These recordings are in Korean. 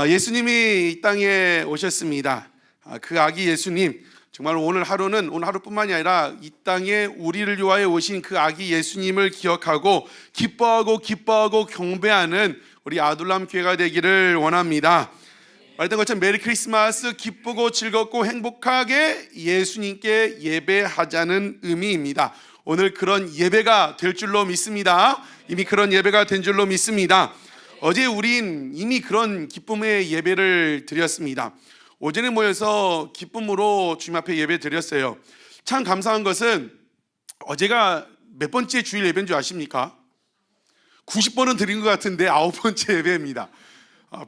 예수님이 이 땅에 오셨습니다. 그 아기 예수님, 정말 오늘 하루뿐만이 아니라 이 땅에 우리를 위하여 오신 그 아기 예수님을 기억하고 기뻐하고 경배하는 우리 아둘람 교회가 되기를 원합니다. 말했던 것처럼 메리 크리스마스, 기쁘고 즐겁고 행복하게 예수님께 예배하자는 의미입니다. 오늘 그런 예배가 될 줄로 믿습니다. 이미 그런 예배가 된 줄로 믿습니다. 어제 우린 이미 그런 기쁨의 예배를 드렸습니다. 오전에 모여서 기쁨으로 주님 앞에 예배 드렸어요. 참 감사한 것은 어제가 몇 번째 주일 예배인 줄 아십니까? 90번은 드린 것 같은데 9번째 예배입니다.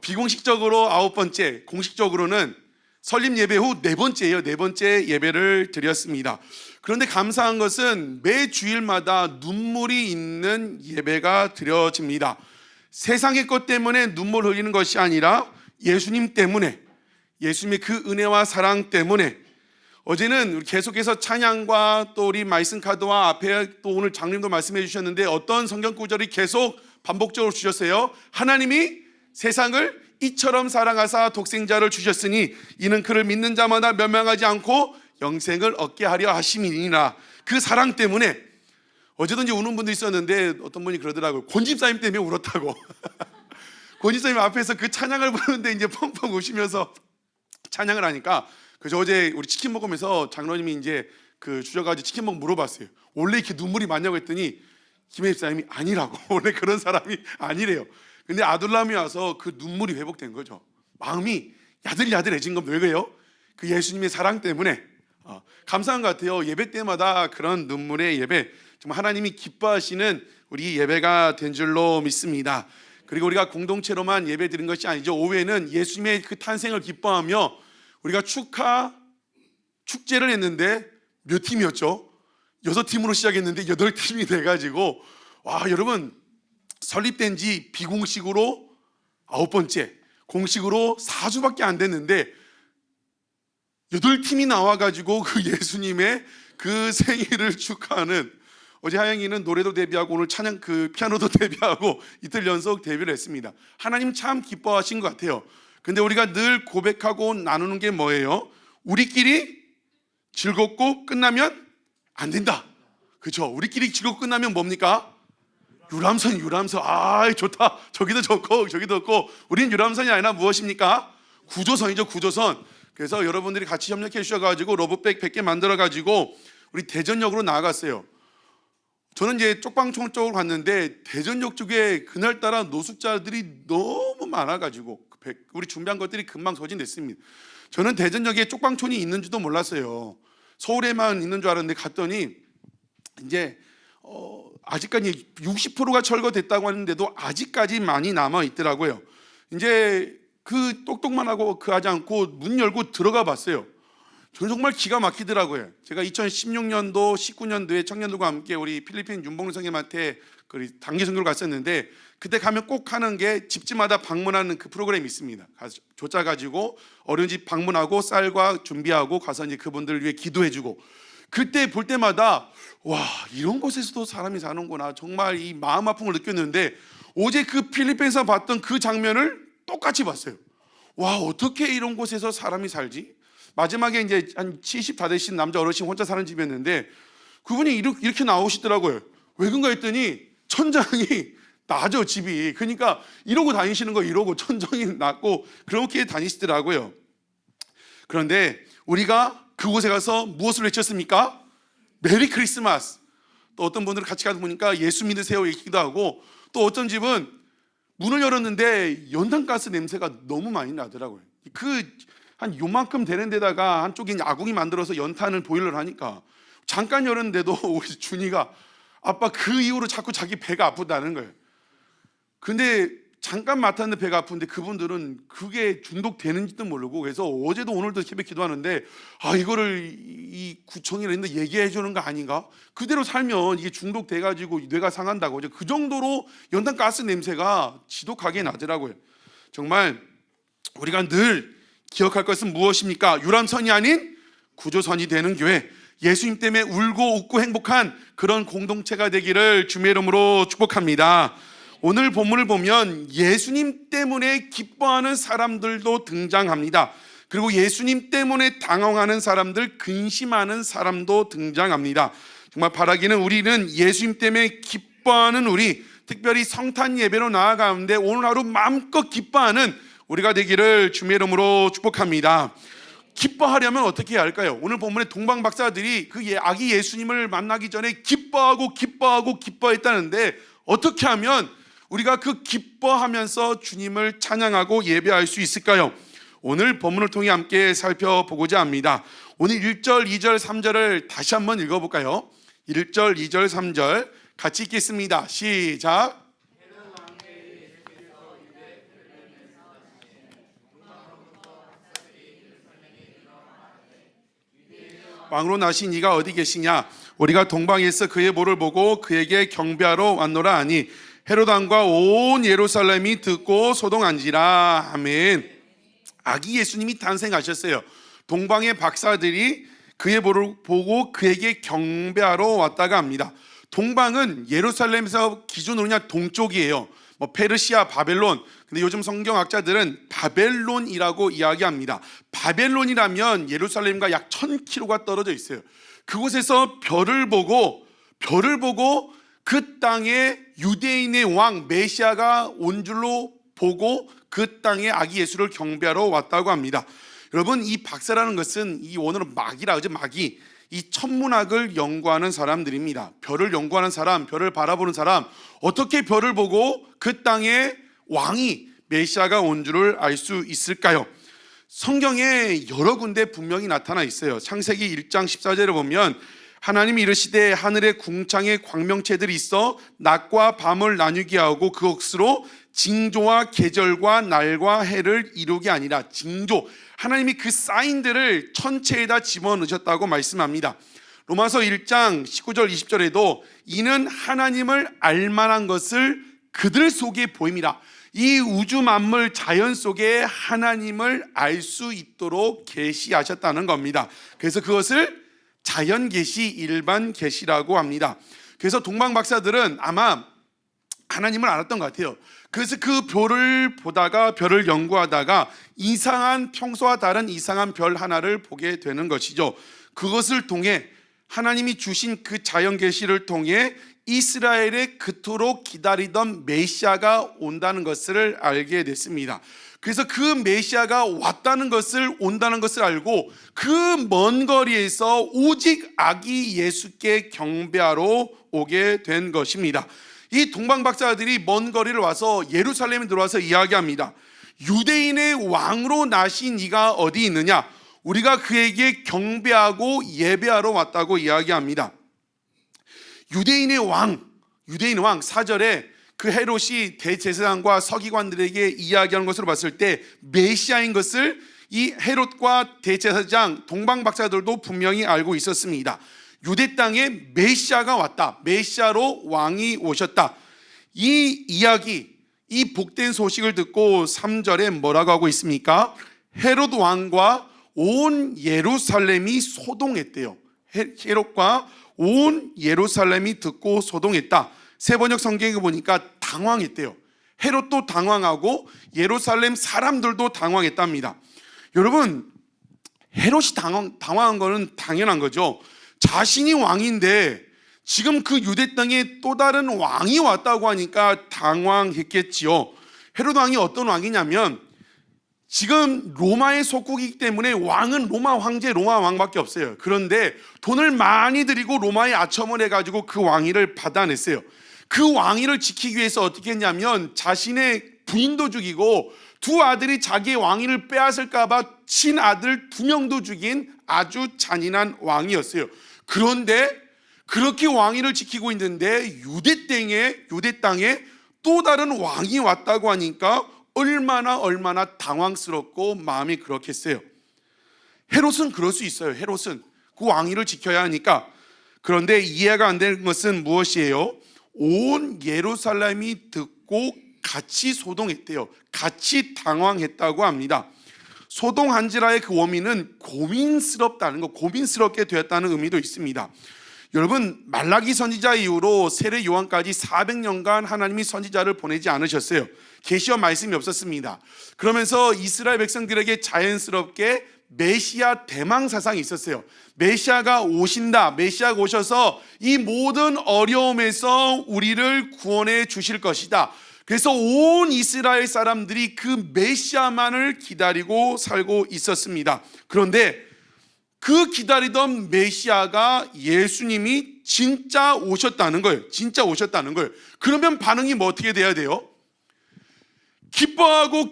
비공식적으로 9번째, 공식적으로는 설립 예배 후 4번째예요. 4번째 예배를 드렸습니다. 그런데 감사한 것은 매 주일마다 눈물이 있는 예배가 드려집니다. 세상의 것 때문에 눈물 흘리는 것이 아니라 예수님 때문에, 예수님의 그 은혜와 사랑 때문에. 어제는 계속해서 찬양과 또 우리 말씀 카드와 앞에 또 오늘 장님도 말씀해 주셨는데 어떤 성경 구절이 계속 반복적으로 주셨어요. 하나님이 세상을 이처럼 사랑하사 독생자를 주셨으니 이는 그를 믿는 자마다 멸망하지 않고 영생을 얻게 하려 하심이니라. 그 사랑 때문에. 어제도 이제 우는 분도 있었는데 어떤 분이 그러더라고요. 권집사님 때문에 울었다고. 권집사님 앞에서 그 찬양을 부르는데 이제 펑펑 우시면서 찬양을 하니까. 그래서 어제 우리 치킨 먹으면서 장로님이 이제 그 주저가지고 치킨 먹고 물어봤어요. 원래 이렇게 눈물이 많냐고 했더니 김혜 집사님이 아니라고. 원래 그런 사람이 아니래요. 근데 아둘람이 와서 그 눈물이 회복된 거죠. 마음이 야들야들해진 건 왜요? 그 예수님의 사랑 때문에. 감사한 것 같아요. 예배 때마다 그런 눈물의 예배, 정말 하나님이 기뻐하시는 우리 예배가 된 줄로 믿습니다. 그리고 우리가 공동체로만 예배 드린 것이 아니죠. 오후에는 예수님의 그 탄생을 기뻐하며 우리가 축제를 했는데 몇 팀이었죠? 6팀으로 시작했는데 8팀이 돼가지고, 와, 여러분, 설립된 지 비공식으로 9번째, 공식으로 4주밖에 안 됐는데 8팀이 나와가지고 그 예수님의 그 생일을 축하하는. 어제 하영이는 노래도 데뷔하고 오늘 찬양 그 피아노도 데뷔하고 이틀 연속 데뷔를 했습니다. 하나님 참 기뻐하신 것 같아요. 근데 우리가 늘 고백하고 나누는 게 뭐예요? 우리끼리 즐겁고 끝나면 안 된다. 그렇죠? 우리끼리 즐겁고 끝나면 뭡니까? 유람선. 아, 좋다. 저기도 좋고 저기도 좋고. 우리는 유람선이 아니라 무엇입니까? 구조선이죠. 구조선. 그래서 여러분들이 같이 협력해 주셔가지고 러브백 100개 만들어가지고 우리 대전역으로 나아갔어요. 저는 이제 쪽방촌 쪽으로 갔는데 대전역 쪽에 그날따라 노숙자들이 너무 많아가지고 우리 준비한 것들이 금방 소진됐습니다. 저는 대전역에 쪽방촌이 있는지도 몰랐어요. 서울에만 있는 줄 알았는데 갔더니 이제 아직까지 60%가 철거됐다고 하는데도 아직까지 많이 남아 있더라고요. 이제 그 똑똑만 하고 하지 않고 문 열고 들어가 봤어요. 저는 정말 기가 막히더라고요. 제가 2016년도, 19년도에 청년들과 함께 우리 필리핀 윤봉루 선생님한테 단기 선교를 갔었는데 그때 가면 꼭 하는 게 집집마다 방문하는 그 프로그램이 있습니다. 가서 조짜 가지고 어려운 집 방문하고 쌀과 준비하고 가서 이제 그분들을 위해 기도해주고. 그때 볼 때마다 와, 이런 곳에서도 사람이 사는구나. 정말 이 마음 아픔을 느꼈는데 어제 그 필리핀에서 봤던 그 장면을 똑같이 봤어요. 와, 어떻게 이런 곳에서 사람이 살지? 마지막에 이제 한 70 다 되신 남자 어르신 혼자 사는 집이었는데 그분이 이렇게 나오시더라고요. 왜 그런가 했더니 천장이 낮아, 집이. 그러니까 이러고 다니시는 거, 이러고 천장이 낮고 그렇게 다니시더라고요. 그런데 우리가 그곳에 가서 무엇을 외쳤습니까? 메리 크리스마스. 또 어떤 분들은 같이 가다 보니까 예수 믿으세요 얘기도 하고, 또 어떤 집은 문을 열었는데 연탄가스 냄새가 너무 많이 나더라고요. 한 요만큼 되는 데다가 한쪽에 아궁이 만들어서 연탄을 보일러를 하니까 잠깐 열었는데도 우리 준이가 아빠 그 이후로 자꾸 자기 배가 아프다는 거예요. 근데 잠깐 맡았는데 배가 아픈데 그분들은 그게 중독되는지도 모르고, 그래서 어제도 오늘도 새벽 기도하는데 이거를 이 구청이나 이런 데 얘기해 주는 거 아닌가? 그대로 살면 이게 중독돼가지고 뇌가 상한다고. 그 정도로 연탄가스 냄새가 지독하게 나더라고요. 정말 우리가 늘 기억할 것은 무엇입니까? 유람선이 아닌 구조선이 되는 교회, 예수님 때문에 울고 웃고 행복한 그런 공동체가 되기를 주님의 이름으로 축복합니다. 오늘 본문을 보면 예수님 때문에 기뻐하는 사람들도 등장합니다. 그리고 예수님 때문에 당황하는 사람들, 근심하는 사람도 등장합니다. 정말 바라기는 우리는 예수님 때문에 기뻐하는 우리, 특별히 성탄 예배로 나아가는데 오늘 하루 마음껏 기뻐하는 우리가 되기를 주님의 이름으로 축복합니다. 기뻐하려면 어떻게 해야 할까요? 오늘 본문에 동방 박사들이 그 아기 예수님을 만나기 전에 기뻐했다는데 어떻게 하면 우리가 그 기뻐하면서 주님을 찬양하고 예배할 수 있을까요? 오늘 본문을 통해 함께 살펴보고자 합니다. 오늘 1절, 2절, 3절을 다시 한번 읽어볼까요? 1절, 2절, 3절 같이 읽겠습니다. 시작. 왕으로 나신 이가 어디 계시냐? 우리가 동방에서 그의 모를 보고 그에게 경배하러 왔노라 하니 헤롯 왕과 온 예루살렘이 듣고 소동한지라. 아멘. 아기 예수님이 탄생하셨어요. 동방의 박사들이 그의 모를 보고 그에게 경배하러 왔다가 합니다. 동방은 예루살렘에서 기준으로 그냥 동쪽이에요. 페르시아, 바벨론. 근데 요즘 성경학자들은 바벨론이라고 이야기합니다. 바벨론이라면 예루살렘과 약 1000km가 떨어져 있어요. 그곳에서 별을 보고 그 땅에 유대인의 왕 메시아가 온 줄로 보고 그 땅에 아기 예수를 경배하러 왔다고 합니다. 여러분, 이 박사라는 것은 이 오늘은 마귀라 그러죠. 마귀. 이 천문학을 연구하는 사람들입니다. 별을 연구하는 사람, 별을 바라보는 사람, 어떻게 별을 보고 그 땅에 왕이 메시아가 온 줄을 알 수 있을까요? 성경에 여러 군데 분명히 나타나 있어요. 창세기 1장 14절에 보면 하나님이 이르시되 하늘의 궁창에 광명체들이 있어 낮과 밤을 나누게 하고 그것으로 징조와 계절과 날과 해를 이루게 아니라. 징조, 하나님이 그 사인들을 천체에다 집어넣으셨다고 말씀합니다. 로마서 1장 19절 20절에도 이는 하나님을 알만한 것을 그들 속에 보임이라. 이 우주 만물 자연 속에 하나님을 알 수 있도록 계시하셨다는 겁니다. 그래서 그것을 자연 계시, 일반 계시라고 합니다. 그래서 동방 박사들은 아마 하나님을 알았던 것 같아요. 그래서 그 별을 보다가, 별을 연구하다가 이상한, 평소와 다른 이상한 별 하나를 보게 되는 것이죠. 그것을 통해 하나님이 주신 그 자연 계시를 통해 이스라엘의 그토록 기다리던 메시아가 온다는 것을 알게 됐습니다. 그래서 그 메시아가 왔다는 것을, 온다는 것을 알고 그 먼 거리에서 오직 아기 예수께 경배하러 오게 된 것입니다. 이 동방 박사들이 먼 거리를 와서 예루살렘에 들어와서 이야기합니다. 유대인의 왕으로 나신 이가 어디 있느냐? 우리가 그에게 경배하고 예배하러 왔다고 이야기합니다. 유대인의 왕 4절에 그 헤롯이 대제사장과 서기관들에게 이야기하는 것으로 봤을 때 메시아인 것을 이 헤롯과 대제사장, 동방 박사들도 분명히 알고 있었습니다. 유대 땅에 메시아가 왔다, 메시아로 왕이 오셨다. 이 이야기, 이 복된 소식을 듣고 3절에 뭐라고 하고 있습니까? 헤롯 왕과 온 예루살렘이 소동했대요. 헤롯과 온 예루살렘이 듣고 소동했다. 세번역 성경에 보니까 당황했대요. 헤롯도 당황하고 예루살렘 사람들도 당황했답니다. 여러분, 헤롯이 당황한 거는 당연한 거죠. 자신이 왕인데 지금 그 유대 땅에 또 다른 왕이 왔다고 하니까 당황했겠지요. 헤롯 왕이 어떤 왕이냐면 지금 로마의 속국이기 때문에 왕은 로마 황제, 로마 왕밖에 없어요. 그런데 돈을 많이 들이고 로마에 아첨을 해가지고 그 왕위를 받아냈어요. 그 왕위를 지키기 위해서 어떻게 했냐면 자신의 부인도 죽이고 두 아들이 자기의 왕위를 빼앗을까 봐 친아들 2명도 죽인 아주 잔인한 왕이었어요. 그런데 그렇게 왕위를 지키고 있는데 유대 땅에 또 다른 왕이 왔다고 하니까 얼마나 당황스럽고 마음이 그렇겠어요. 헤롯은 그럴 수 있어요. 헤롯은 그 왕위를 지켜야 하니까. 그런데 이해가 안 되는 것은 무엇이에요? 온 예루살렘이 듣고 같이 소동했대요. 같이 당황했다고 합니다. 소동한지라의 그 원미는 고민스럽다는 거, 고민스럽게 되었다는 의미도 있습니다. 여러분, 말라기 선지자 이후로 세례 요한까지 400년간 하나님이 선지자를 보내지 않으셨어요. 계시와 말씀이 없었습니다. 그러면서 이스라엘 백성들에게 자연스럽게 메시아 대망 사상이 있었어요. 메시아가 오신다. 메시아가 오셔서 이 모든 어려움에서 우리를 구원해 주실 것이다. 그래서 온 이스라엘 사람들이 그 메시아만을 기다리고 살고 있었습니다. 그런데 그 기다리던 메시아가 예수님이 진짜 오셨다는 거예요. 진짜 오셨다는 거예요. 그러면 반응이 뭐 어떻게 돼야 돼요? 기뻐하고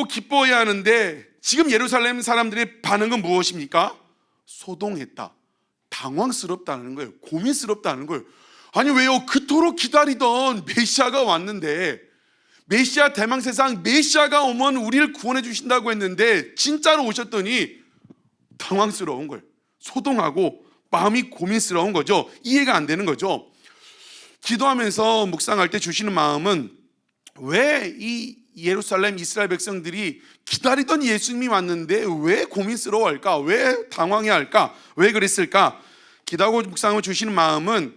기뻐해야 하는데 지금 예루살렘 사람들의 반응은 무엇입니까? 소동했다. 당황스럽다는 거예요. 고민스럽다는 거예요. 아니 왜요? 그토록 기다리던 메시아가 왔는데, 메시아 대망세상 메시아가 오면 우리를 구원해 주신다고 했는데 진짜로 오셨더니 당황스러운 거예요. 소동하고 마음이 고민스러운 거죠. 이해가 안 되는 거죠. 기도하면서 묵상할 때 주시는 마음은, 왜 이 예루살렘 이스라엘 백성들이 기다리던 예수님이 왔는데 왜 고민스러워할까? 왜 당황해할까? 왜 그랬을까? 기도하고 묵상을 주시는 마음은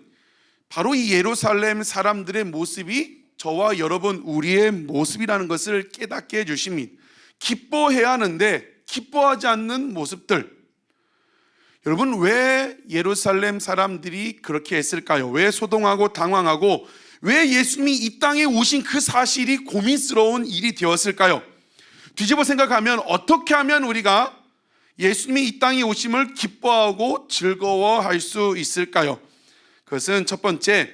바로 이 예루살렘 사람들의 모습이 저와 여러분 우리의 모습이라는 것을 깨닫게 해주십니다. 기뻐해야 하는데 기뻐하지 않는 모습들. 여러분, 왜 예루살렘 사람들이 그렇게 했을까요? 왜 소동하고 당황하고 왜 예수님이 이 땅에 오신 그 사실이 고민스러운 일이 되었을까요? 뒤집어 생각하면 어떻게 하면 우리가 예수님이 이 땅에 오심을 기뻐하고 즐거워할 수 있을까요? 그것은 첫 번째,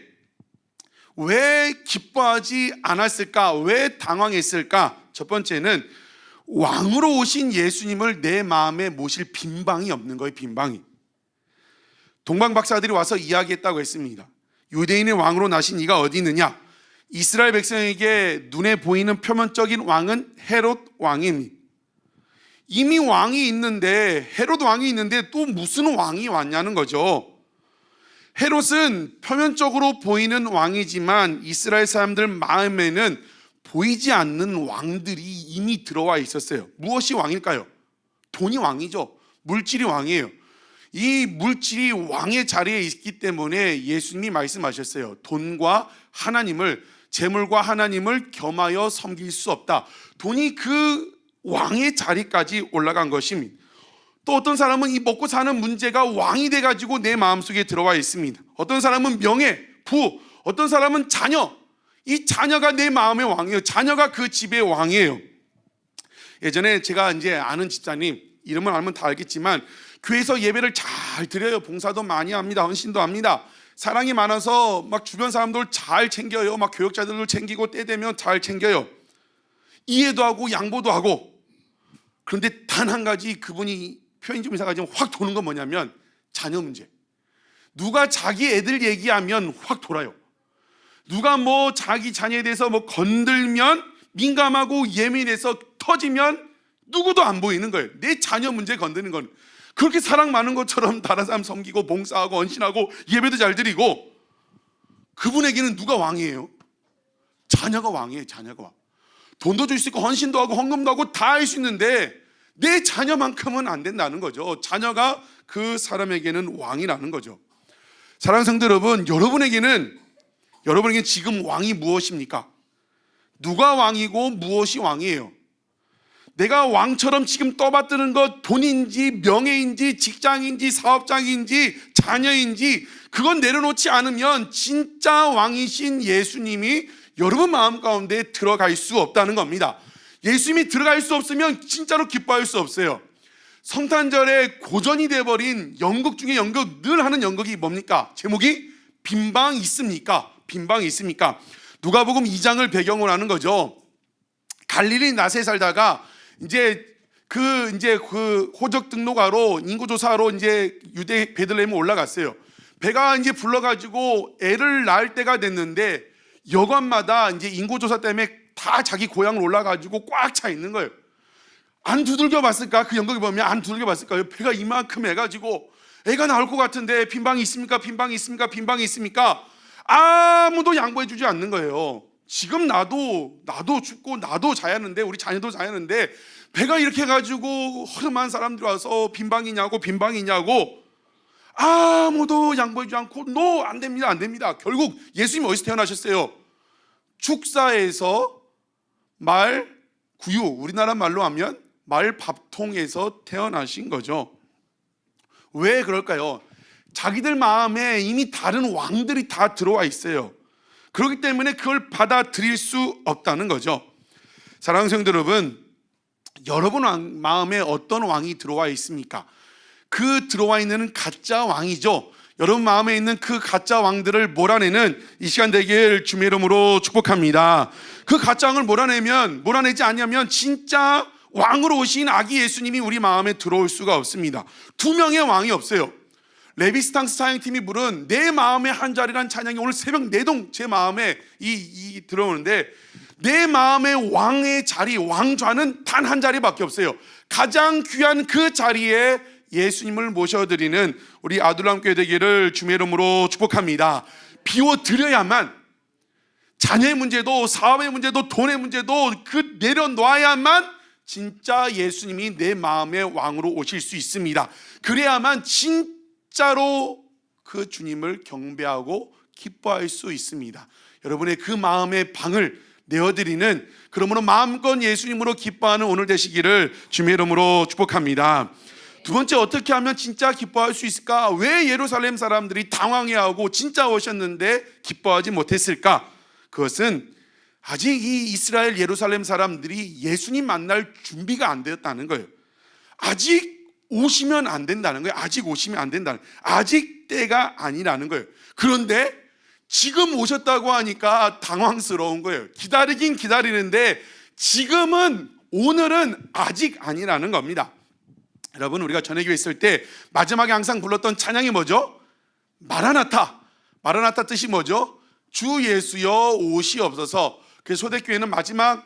왜 기뻐하지 않았을까? 왜 당황했을까? 첫 번째는 왕으로 오신 예수님을 내 마음에 모실 빈방이 없는 거예요. 빈방이. 동방 박사들이 와서 이야기했다고 했습니다. 유대인의 왕으로 나신 이가 어디 있느냐? 이스라엘 백성에게 눈에 보이는 표면적인 왕은 헤롯 왕입니다. 이미 왕이 있는데, 헤롯 왕이 있는데 또 무슨 왕이 왔냐는 거죠. 헤롯은 표면적으로 보이는 왕이지만 이스라엘 사람들 마음에는 보이지 않는 왕들이 이미 들어와 있었어요. 무엇이 왕일까요? 돈이 왕이죠. 물질이 왕이에요. 이 물질이 왕의 자리에 있기 때문에 예수님이 말씀하셨어요. 돈과 하나님을, 재물과 하나님을 겸하여 섬길 수 없다. 돈이 그 왕의 자리까지 올라간 것입니다. 또 어떤 사람은 이 먹고 사는 문제가 왕이 돼가지고 내 마음속에 들어와 있습니다. 어떤 사람은 명예, 부, 어떤 사람은 자녀. 이 자녀가 내 마음의 왕이에요. 자녀가 그 집의 왕이에요. 예전에 제가 이제 아는 집사님, 이름을 알면 다 알겠지만 교회에서 예배를 잘 드려요. 봉사도 많이 합니다. 헌신도 합니다. 사랑이 많아서 막 주변 사람들 잘 챙겨요. 막 교역자들도 챙기고 때 되면 잘 챙겨요. 이해도 하고 양보도 하고. 그런데 단 한 가지 그분이 편의점 이사가 지금 확 도는 건 뭐냐면 자녀 문제. 누가 자기 애들 얘기하면 확 돌아요. 누가 뭐 자기 자녀에 대해서 뭐 건들면 민감하고 예민해서 터지면 누구도 안 보이는 거예요. 내 자녀 문제 건드는 건. 그렇게 사랑 많은 것처럼 다른 사람 섬기고 봉사하고 헌신하고 예배도 잘 드리고, 그분에게는 누가 왕이에요? 자녀가 왕이에요. 자녀가 왕. 돈도 줄 수 있고 헌신도 하고 헌금도 하고 다 할 수 있는데 내 자녀만큼은 안 된다는 거죠. 자녀가 그 사람에게는 왕이라는 거죠. 사랑하는 성도 여러분, 여러분에게는 지금 왕이 무엇입니까? 누가 왕이고 무엇이 왕이에요? 내가 왕처럼 지금 떠받드는 것, 돈인지 명예인지 직장인지 사업장인지 자녀인지, 그건 내려놓지 않으면 진짜 왕이신 예수님이 여러분 마음 가운데 들어갈 수 없다는 겁니다. 예수님이 들어갈 수 없으면 진짜로 기뻐할 수 없어요. 성탄절에 고전이 돼버린 연극 중에 연극, 늘 하는 연극이 뭡니까? 제목이 빈방 있습니까? 빈방이 있습니까? 누가복음 2장을 배경으로 하는 거죠. 갈릴리 나세에 살다가 이제 그 호적 등록하러, 인구조사하러 이제 유대 베들레헴에 올라갔어요. 배가 이제 불러가지고 애를 낳을 때가 됐는데 여관마다 이제 인구조사 때문에 다 자기 고향을 올라가지고 꽉 차 있는 거예요. 안 두들겨 봤을까? 그 연극에 보면 안 두들겨 봤을까요? 배가 이만큼 해가지고 애가 나올 것 같은데 빈방이 있습니까? 빈방이 있습니까? 빈방이 있습니까? 아무도 양보해 주지 않는 거예요. 지금 나도 춥고 나도 자야 하는데, 우리 자녀도 자야 하는데 배가 이렇게 해가지고 허름한 사람들이 와서 빈방이냐고. 아무도 양보해주지 않고 노, 안 됩니다, 안 됩니다. 결국 예수님 어디서 태어나셨어요? 축사에서 말 구유, 우리나라 말로 하면 말 밥통에서 태어나신 거죠. 왜 그럴까요? 자기들 마음에 이미 다른 왕들이 다 들어와 있어요. 그렇기 때문에 그걸 받아들일 수 없다는 거죠. 사랑하는 성도 여러분, 여러분 마음에 어떤 왕이 들어와 있습니까? 그 들어와 있는 가짜 왕이죠. 여러분 마음에 있는 그 가짜 왕들을 몰아내는 이 시간 되길 주님의 이름으로 축복합니다. 그 가짜 왕을 몰아내지 않으면 진짜 왕으로 오신 아기 예수님이 우리 마음에 들어올 수가 없습니다. 두 명의 왕이 없어요. 레비스탕스 찬양팀이 부른 내 마음의 한 자리란 찬양이 오늘 새벽 내동 제 마음에 들어오는데, 내 마음의 왕의 자리, 왕좌는 단 한 자리밖에 없어요. 가장 귀한 그 자리에 예수님을 모셔드리는 우리 아둘람 교회 되기를 주님의 이름으로 축복합니다. 비워드려야만, 자녀의 문제도 사업의 문제도 돈의 문제도 그 내려놓아야만 진짜 예수님이 내 마음의 왕으로 오실 수 있습니다. 그래야만 진짜로 그 주님을 경배하고 기뻐할 수 있습니다. 여러분의 그 마음의 방을 내어드리는, 그러므로 마음껏 예수님으로 기뻐하는 오늘 되시기를 주님의 이름으로 축복합니다. 두 번째, 어떻게 하면 진짜 기뻐할 수 있을까? 왜 예루살렘 사람들이 당황해하고 진짜 오셨는데 기뻐하지 못했을까? 그것은 아직 이 이스라엘 예루살렘 사람들이 예수님 만날 준비가 안 되었다는 거예요. 아직 오시면 안 된다는 거예요. 아직 오시면 안 된다는 거예요. 아직 때가 아니라는 거예요. 그런데 지금 오셨다고 하니까 당황스러운 거예요. 기다리긴 기다리는데 지금은, 오늘은 아직 아니라는 겁니다. 여러분, 우리가 전회교회 있을 때 마지막에 항상 불렀던 찬양이 뭐죠? 마라나타. 마라나타 뜻이 뭐죠? 주 예수여 오시옵소서. 그래서 초대교회는 마지막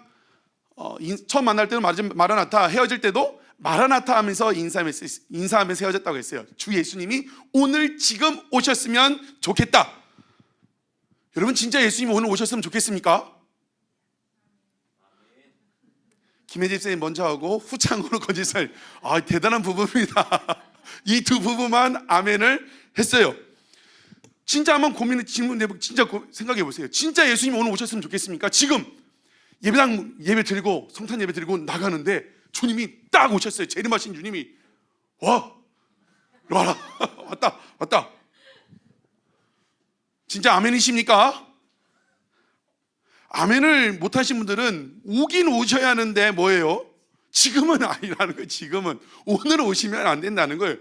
처음 만날 때는 마라나타, 헤어질 때도 마라나타 하면서 인사하면서 헤어졌다고 했어요. 주 예수님이 오늘 지금 오셨으면 좋겠다. 여러분, 진짜 예수님이 오늘 오셨으면 좋겠습니까? 김혜집 선생님 먼저 하고 후창으로 건지사님, 대단한 부부입니다. 이 두 부부만 아멘을 했어요. 진짜 한번 질문 내보고 진짜 생각해 보세요. 진짜 예수님 오늘 오셨으면 좋겠습니까? 지금 예배당 예배 드리고 성탄 예배 드리고 나가는데 주님이 딱 오셨어요. 재림하신 주님이 와라 왔다. 진짜 아멘이십니까? 아멘을 못하신 분들은 오긴 오셔야 하는데 뭐예요? 지금은 아니라는 거예요. 지금은, 오늘 오시면 안 된다는 거예요.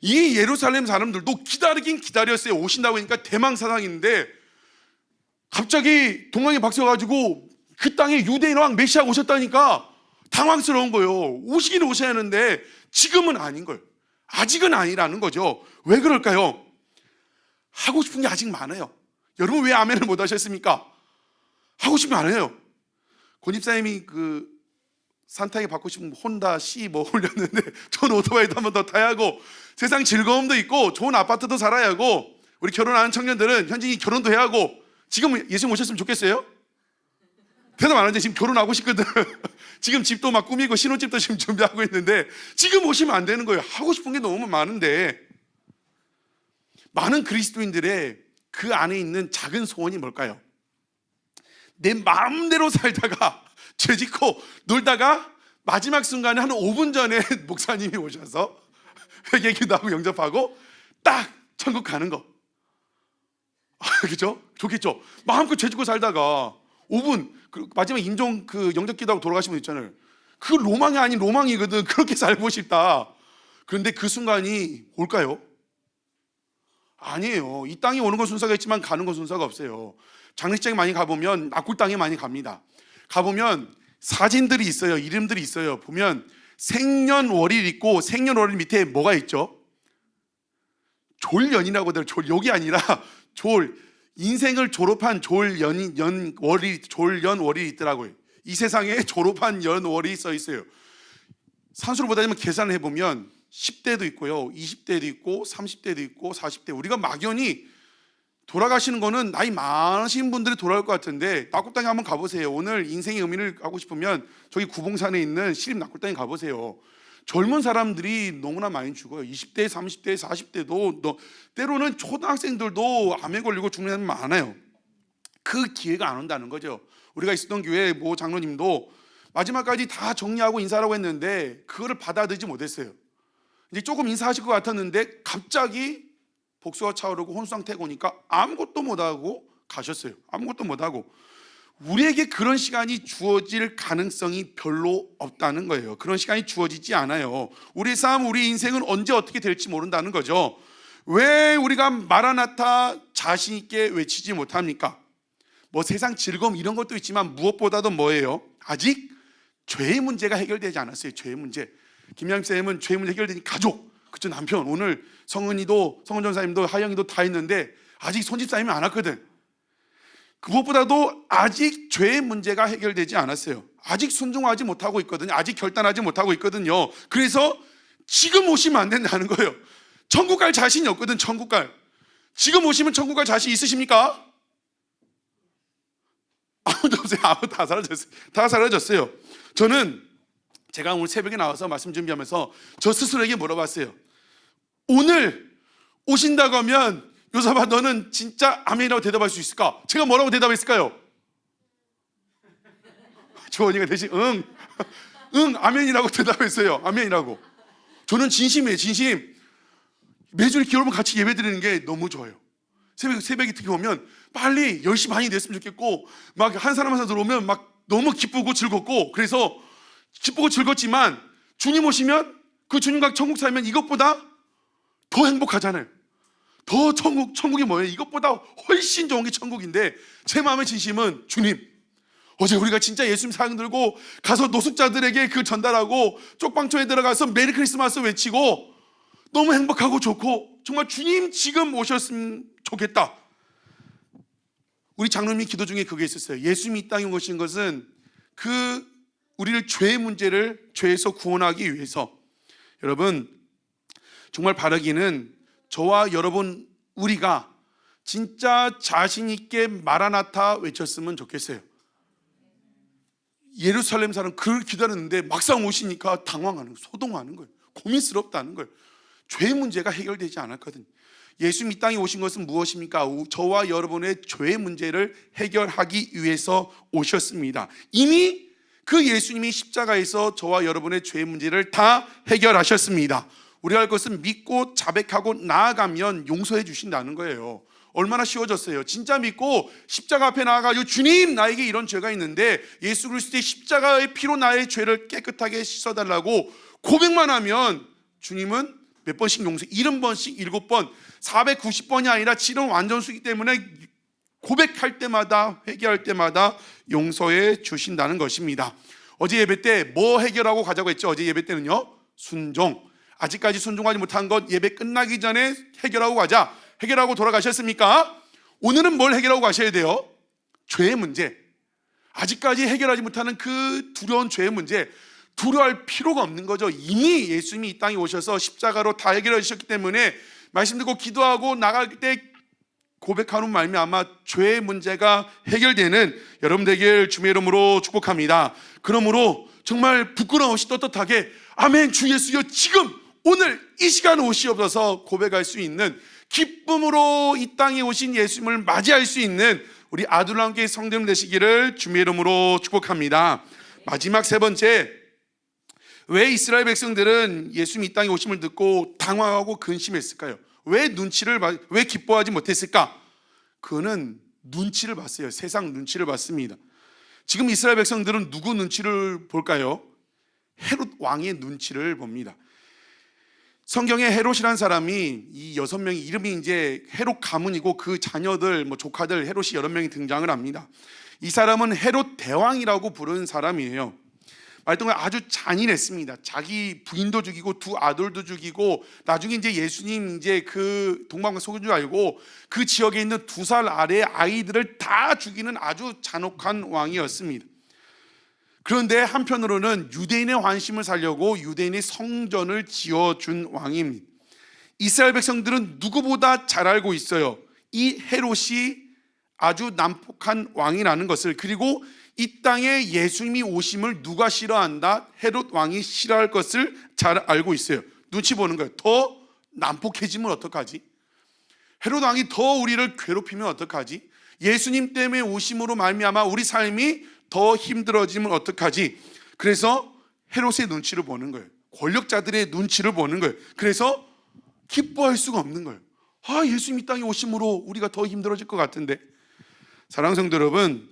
이 예루살렘 사람들도 기다리긴 기다렸어요. 오신다고 하니까 대망사상인데 갑자기 동방의 박수가 가지고 그 땅에 유대인 왕 메시아가 오셨다니까 당황스러운 거예요. 오시긴 오셔야 하는데 지금은 아닌 걸, 아직은 아니라는 거죠. 왜 그럴까요? 하고 싶은 게 아직 많아요. 여러분, 왜 아멘을 못 하셨습니까? 하고 싶은 게 많아요. 권집사님이 그 산타에 받고 싶은 혼다 C 뭐 올렸는데, 전 오토바이도 한 번 더 타야 하고, 세상 즐거움도 있고 좋은 아파트도 살아야 하고, 우리 결혼하는 청년들은 현진이 결혼도 해야 하고. 지금 예수님 오셨으면 좋겠어요? 대답 안 하는데 지금 결혼하고 싶거든. 지금 집도 막 꾸미고 신혼집도 지금 준비하고 있는데 지금 오시면 안 되는 거예요. 하고 싶은 게 너무 많은데. 많은 그리스도인들의 그 안에 있는 작은 소원이 뭘까요? 내 마음대로 살다가 죄 짓고 놀다가 마지막 순간에 한 5분 전에 목사님이 오셔서 회개 기도하고 영접하고 딱 천국 가는 거. 그죠? 좋겠죠? 마음껏 죄 짓고 살다가 5분, 마지막 임종 그 영접 기도하고 돌아가신 분 있잖아요. 그 로망이 아닌 로망이거든. 그렇게 살고 싶다. 그런데 그 순간이 올까요? 아니에요. 이 땅에 오는 건 순서가 있지만 가는 건 순서가 없어요. 장례식장에 많이 가보면 낙굴 땅에 많이 갑니다. 가보면 사진들이 있어요. 이름들이 있어요. 보면 생년월일 있고, 생년월일 밑에 뭐가 있죠? 졸연이라고 하더라고요. 졸욕이 아니라 인생을 졸업한 졸연월이 있더라고요. 이 세상에 졸업한 연월이 써 있어요. 산수로 보다 보면 계산을 해보면 10대도 있고요, 20대도 있고, 30대도 있고, 40대. 우리가 막연히 돌아가시는 거는 나이 많으신 분들이 돌아올 것 같은데, 낙골당에 한번 가보세요. 오늘 인생의 의미를 하고 싶으면 저기 구봉산에 있는 시립 낙골당에 가보세요. 젊은 사람들이 너무나 많이 죽어요. 20대, 30대, 40대도 때로는 초등학생들도 암에 걸리고 죽는 사람이 많아요. 그 기회가 안 온다는 거죠. 우리가 있었던 교회 모 장로님도 마지막까지 다 정리하고 인사하라고 했는데 그거를 받아들이지 못했어요. 이제 조금 인사하실 것 같았는데 갑자기 복수가 차오르고 혼수 상태가 오니까 아무것도 못하고 가셨어요. 아무것도 못하고. 우리에게 그런 시간이 주어질 가능성이 별로 없다는 거예요. 그런 시간이 주어지지 않아요. 우리 삶, 우리 인생은 언제 어떻게 될지 모른다는 거죠. 왜 우리가 마라나타 자신 있게 외치지 못합니까? 뭐 세상 즐거움 이런 것도 있지만 무엇보다도 뭐예요? 아직 죄의 문제가 해결되지 않았어요. 죄의 문제. 김양임 쌤은 죄의 문제 해결되니 가족, 그쵸, 남편. 오늘 성은이도, 성은 전사님도, 하영이도 다 있는데 아직 손집사님이 안 왔거든. 그것보다도 아직 죄의 문제가 해결되지 않았어요. 아직 순종하지 못하고 있거든요. 아직 결단하지 못하고 있거든요. 그래서 지금 오시면 안 된다는 거예요. 천국 갈 자신이 없거든. 천국 갈. 지금 오시면 천국 갈 자신 있으십니까? 아무도 없어요. 아무도 다 사라졌어요. 다 사라졌어요. 저는 제가 오늘 새벽에 나와서 말씀 준비하면서 저 스스로에게 물어봤어요. 오늘 오신다고 하면 요사바 너는 진짜 아멘이라고 대답할 수 있을까? 제가 뭐라고 대답했을까요? 조원이가 대신 응 아멘이라고 대답했어요. 아멘이라고. 저는 진심이에요. 진심. 매주 이렇게 여러분 같이 예배 드리는 게 너무 좋아요. 새벽에 특히 오면 빨리 10시 반이 됐으면 좋겠고 막 한 사람 한 사람 들어오면 막 너무 기쁘고 즐겁고, 그래서 기쁘고 즐겁지만 주님 오시면 그 주님과 천국 살면 이것보다 더 행복하잖아요. 더 천국이 뭐예요? 이것보다 훨씬 좋은 게 천국인데, 제 마음의 진심은 주님, 어제 우리가 진짜 예수님 사랑 들고 가서 노숙자들에게 그 전달하고 쪽방촌에 들어가서 메리 크리스마스 외치고 너무 행복하고 좋고 정말 주님 지금 오셨으면 좋겠다. 우리 장로님이 기도 중에 그게 있었어요. 예수님이 이 땅에 오신 것은 그 우리를 죄의 문제를 죄에서 구원하기 위해서. 여러분, 정말 바라기는 저와 여러분 우리가 진짜 자신 있게 마라나타 외쳤으면 좋겠어요. 예루살렘 사람 그걸 기다렸는데 막상 오시니까 당황하는 거예요. 소동하는 거예요. 고민스럽다는 거예요. 죄의 문제가 해결되지 않았거든요. 예수님 이 땅에 오신 것은 무엇입니까? 저와 여러분의 죄의 문제를 해결하기 위해서 오셨습니다. 이미 그 예수님이 십자가에서 저와 여러분의 죄의 문제를 다 해결하셨습니다. 우리가 할 것은 믿고 자백하고 나아가면 용서해 주신다는 거예요. 얼마나 쉬워졌어요. 진짜 믿고 십자가 앞에 나아가지고 주님, 나에게 이런 죄가 있는데 예수 그리스도의 십자가의 피로 나의 죄를 깨끗하게 씻어달라고 고백만 하면 주님은 몇 번씩 용서, 70번씩 7번, 490번이 아니라 7은 완전수이기 때문에 고백할 때마다, 회개할 때마다 용서해 주신다는 것입니다. 어제 예배 때 뭐 해결하고 가자고 했죠? 어제 예배 때는요, 순종. 아직까지 순종하지 못한 것 예배 끝나기 전에 해결하고 가자. 해결하고 돌아가셨습니까? 오늘은 뭘 해결하고 가셔야 돼요? 죄의 문제. 아직까지 해결하지 못하는 그 두려운 죄의 문제. 두려워할 필요가 없는 거죠. 이미 예수님이 이 땅에 오셔서 십자가로 다 해결해 주셨기 때문에 말씀 듣고 기도하고 나갈 때 고백하는 말미암아 죄의 문제가 해결되는 여러분 되길 주의 이름으로 축복합니다. 그러므로 정말 부끄러움 없이 떳떳하게 아멘 주 예수여 지금 오늘 이 시간 오시옵소서 고백할 수 있는, 기쁨으로 이 땅에 오신 예수님을 맞이할 수 있는 우리 아들과 함께 성도님 되시기를 주의 이름으로 축복합니다. 마지막 세 번째, 왜 이스라엘 백성들은 예수님 이 땅에 오심을 듣고 당황하고 근심했을까요? 왜 기뻐하지 못했을까? 그거는 눈치를 봤어요. 세상 눈치를 봤습니다. 지금 이스라엘 백성들은 누구 눈치를 볼까요? 헤롯 왕의 눈치를 봅니다. 성경에 헤롯이라는 사람이 이 6명이 이름이 이제 헤롯 가문이고 그 자녀들, 조카들 헤롯이 여러 명이 등장을 합니다. 이 사람은 헤롯 대왕이라고 부르는 사람이에요. 말동안 아주 잔인했습니다. 자기 부인도 죽이고 두 아들도 죽이고 나중에 이제 예수님 이제 그 동방과 속인 줄 알고 그 지역에 있는 2살 아래의 아이들을 다 죽이는 아주 잔혹한 왕이었습니다. 그런데 한편으로는 유대인의 환심을 살려고 유대인의 성전을 지어준 왕입니다. 이스라엘 백성들은 누구보다 잘 알고 있어요. 이 헤롯이 아주 난폭한 왕이라는 것을. 그리고 이 땅에 예수님이 오심을 누가 싫어한다? 헤롯 왕이 싫어할 것을 잘 알고 있어요. 눈치 보는 거예요. 더 난폭해지면 어떡하지? 헤롯 왕이 더 우리를 괴롭히면 어떡하지? 예수님 때문에 오심으로 말미암아 우리 삶이 더 힘들어지면 어떡하지? 그래서 헤롯의 눈치를 보는 거예요. 권력자들의 눈치를 보는 거예요. 그래서 기뻐할 수가 없는 거예요. 예수님 이 땅에 오심으로 우리가 더 힘들어질 것 같은데. 사랑하는 성도 여러분,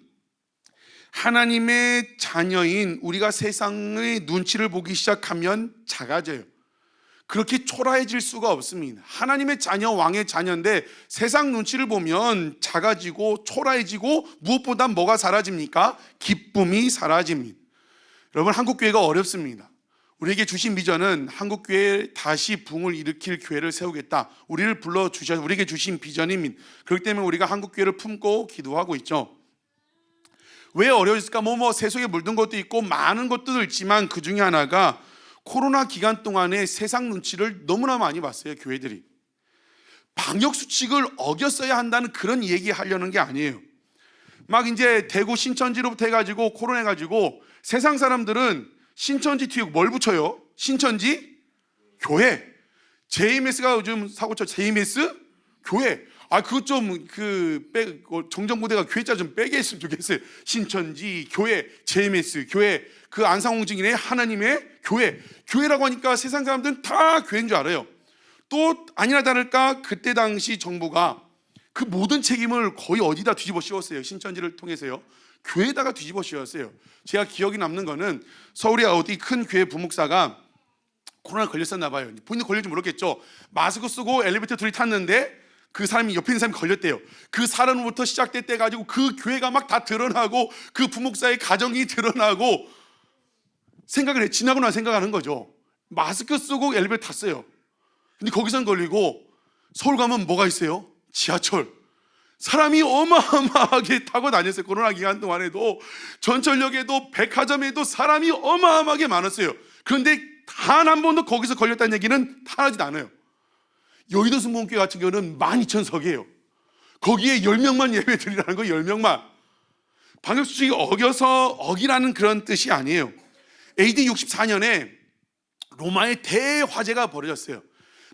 하나님의 자녀인 우리가 세상의 눈치를 보기 시작하면 작아져요. 그렇게 초라해질 수가 없습니다. 하나님의 자녀, 왕의 자녀인데 세상 눈치를 보면 작아지고 초라해지고 무엇보다 뭐가 사라집니까? 기쁨이 사라집니다. 여러분, 한국교회가 어렵습니다. 우리에게 주신 비전은 한국교회에 다시 붕을 일으킬 교회를 세우겠다. 우리를 불러주셔서 우리에게 주신 비전입니다. 그렇기 때문에 우리가 한국교회를 품고 기도하고 있죠. 왜 어려웠을까? 세속에 물든 것도 있고 많은 것도 있지만 그 중에 하나가 코로나 기간 동안에 세상 눈치를 너무나 많이 봤어요. 교회들이 방역수칙을 어겼어야 한다는 그런 얘기 하려는 게 아니에요. 막 이제 대구 신천지로부터 해가지고 코로나 해가지고 세상 사람들은 신천지 뒤에 뭘 붙여요? 신천지 교회. JMS가 요즘 사고쳐. JMS 교회. 그거 좀 정정부대가 교회자 좀 빼게 했으면 좋겠어요. 신천지 교회, JMS 교회, 그 안상홍 증인의 하나님의 교회. 교회라고 하니까 세상 사람들은 다 교회인 줄 알아요. 또 아니나 다를까 그때 당시 정부가 그 모든 책임을 거의 어디다 뒤집어 씌웠어요. 신천지를 통해서요. 교회에다가 뒤집어 씌웠어요. 제가 기억이 남는 거는 서울의 어디 큰 교회 부목사가 코로나 걸렸었나 봐요. 본인이 걸릴지 모르겠죠. 마스크 쓰고 엘리베이터 둘이 탔는데 그 사람이 옆에 있는 사람이 걸렸대요. 그 사람부터 시작됐대 가지고 그 교회가 막 다 드러나고 그 부목사의 가정이 드러나고 생각을 해. 지나고 나서 생각하는 거죠. 마스크 쓰고 엘리베이터 탔어요. 근데 거기선 걸리고 서울 가면 뭐가 있어요? 지하철. 사람이 어마어마하게 타고 다녔어요. 코로나 기간 동안에도 전철역에도 백화점에도 사람이 어마어마하게 많았어요. 그런데 단 한 번도 거기서 걸렸다는 얘기는 하나도 않아요. 여의도 순복음교회 같은 경우는 12,000석이에요. 거기에 10명만 예배 드리라는 거예요. 10명만. 방역수칙이 어기라는 그런 뜻이 아니에요. AD 64년에 로마의 대화재가 벌어졌어요.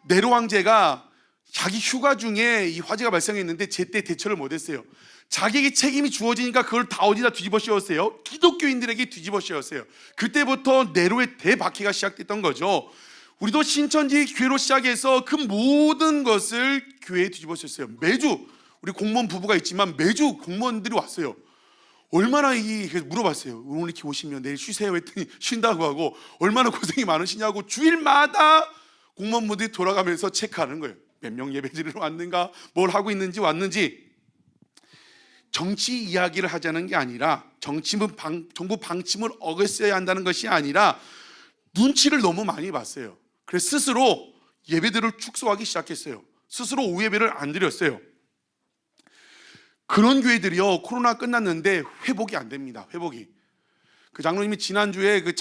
네로 황제가 자기 휴가 중에 이 화재가 발생했는데 제때 대처를 못했어요. 자기에게 책임이 주어지니까 그걸 다 어디다 뒤집어 씌웠어요? 기독교인들에게 뒤집어 씌웠어요. 그때부터 네로의 대박해가 시작됐던 거죠. 우리도 신천지 교회로 시작해서 그 모든 것을 교회에 뒤집어 씌웠어요. 매주 우리 공무원 부부가 있지만 매주 공무원들이 왔어요. 얼마나 물어봤어요. 오늘 이렇게 오시면 내일 쉬세요 했더니 쉰다고 하고 얼마나 고생이 많으시냐고 주일마다 공무원분들이 돌아가면서 체크하는 거예요. 몇 명 예배드리러 왔는가, 뭘 하고 있는지 왔는지. 정치 이야기를 하자는 게 아니라 정부 방침을 어겼어야 한다는 것이 아니라 눈치를 너무 많이 봤어요. 그래서 스스로 예배들을 축소하기 시작했어요. 스스로 오후 예배를 안 드렸어요. 그런 교회들이요, 코로나 끝났는데 회복이 안 됩니다. 회복이. 그 장로님이 지난주에 그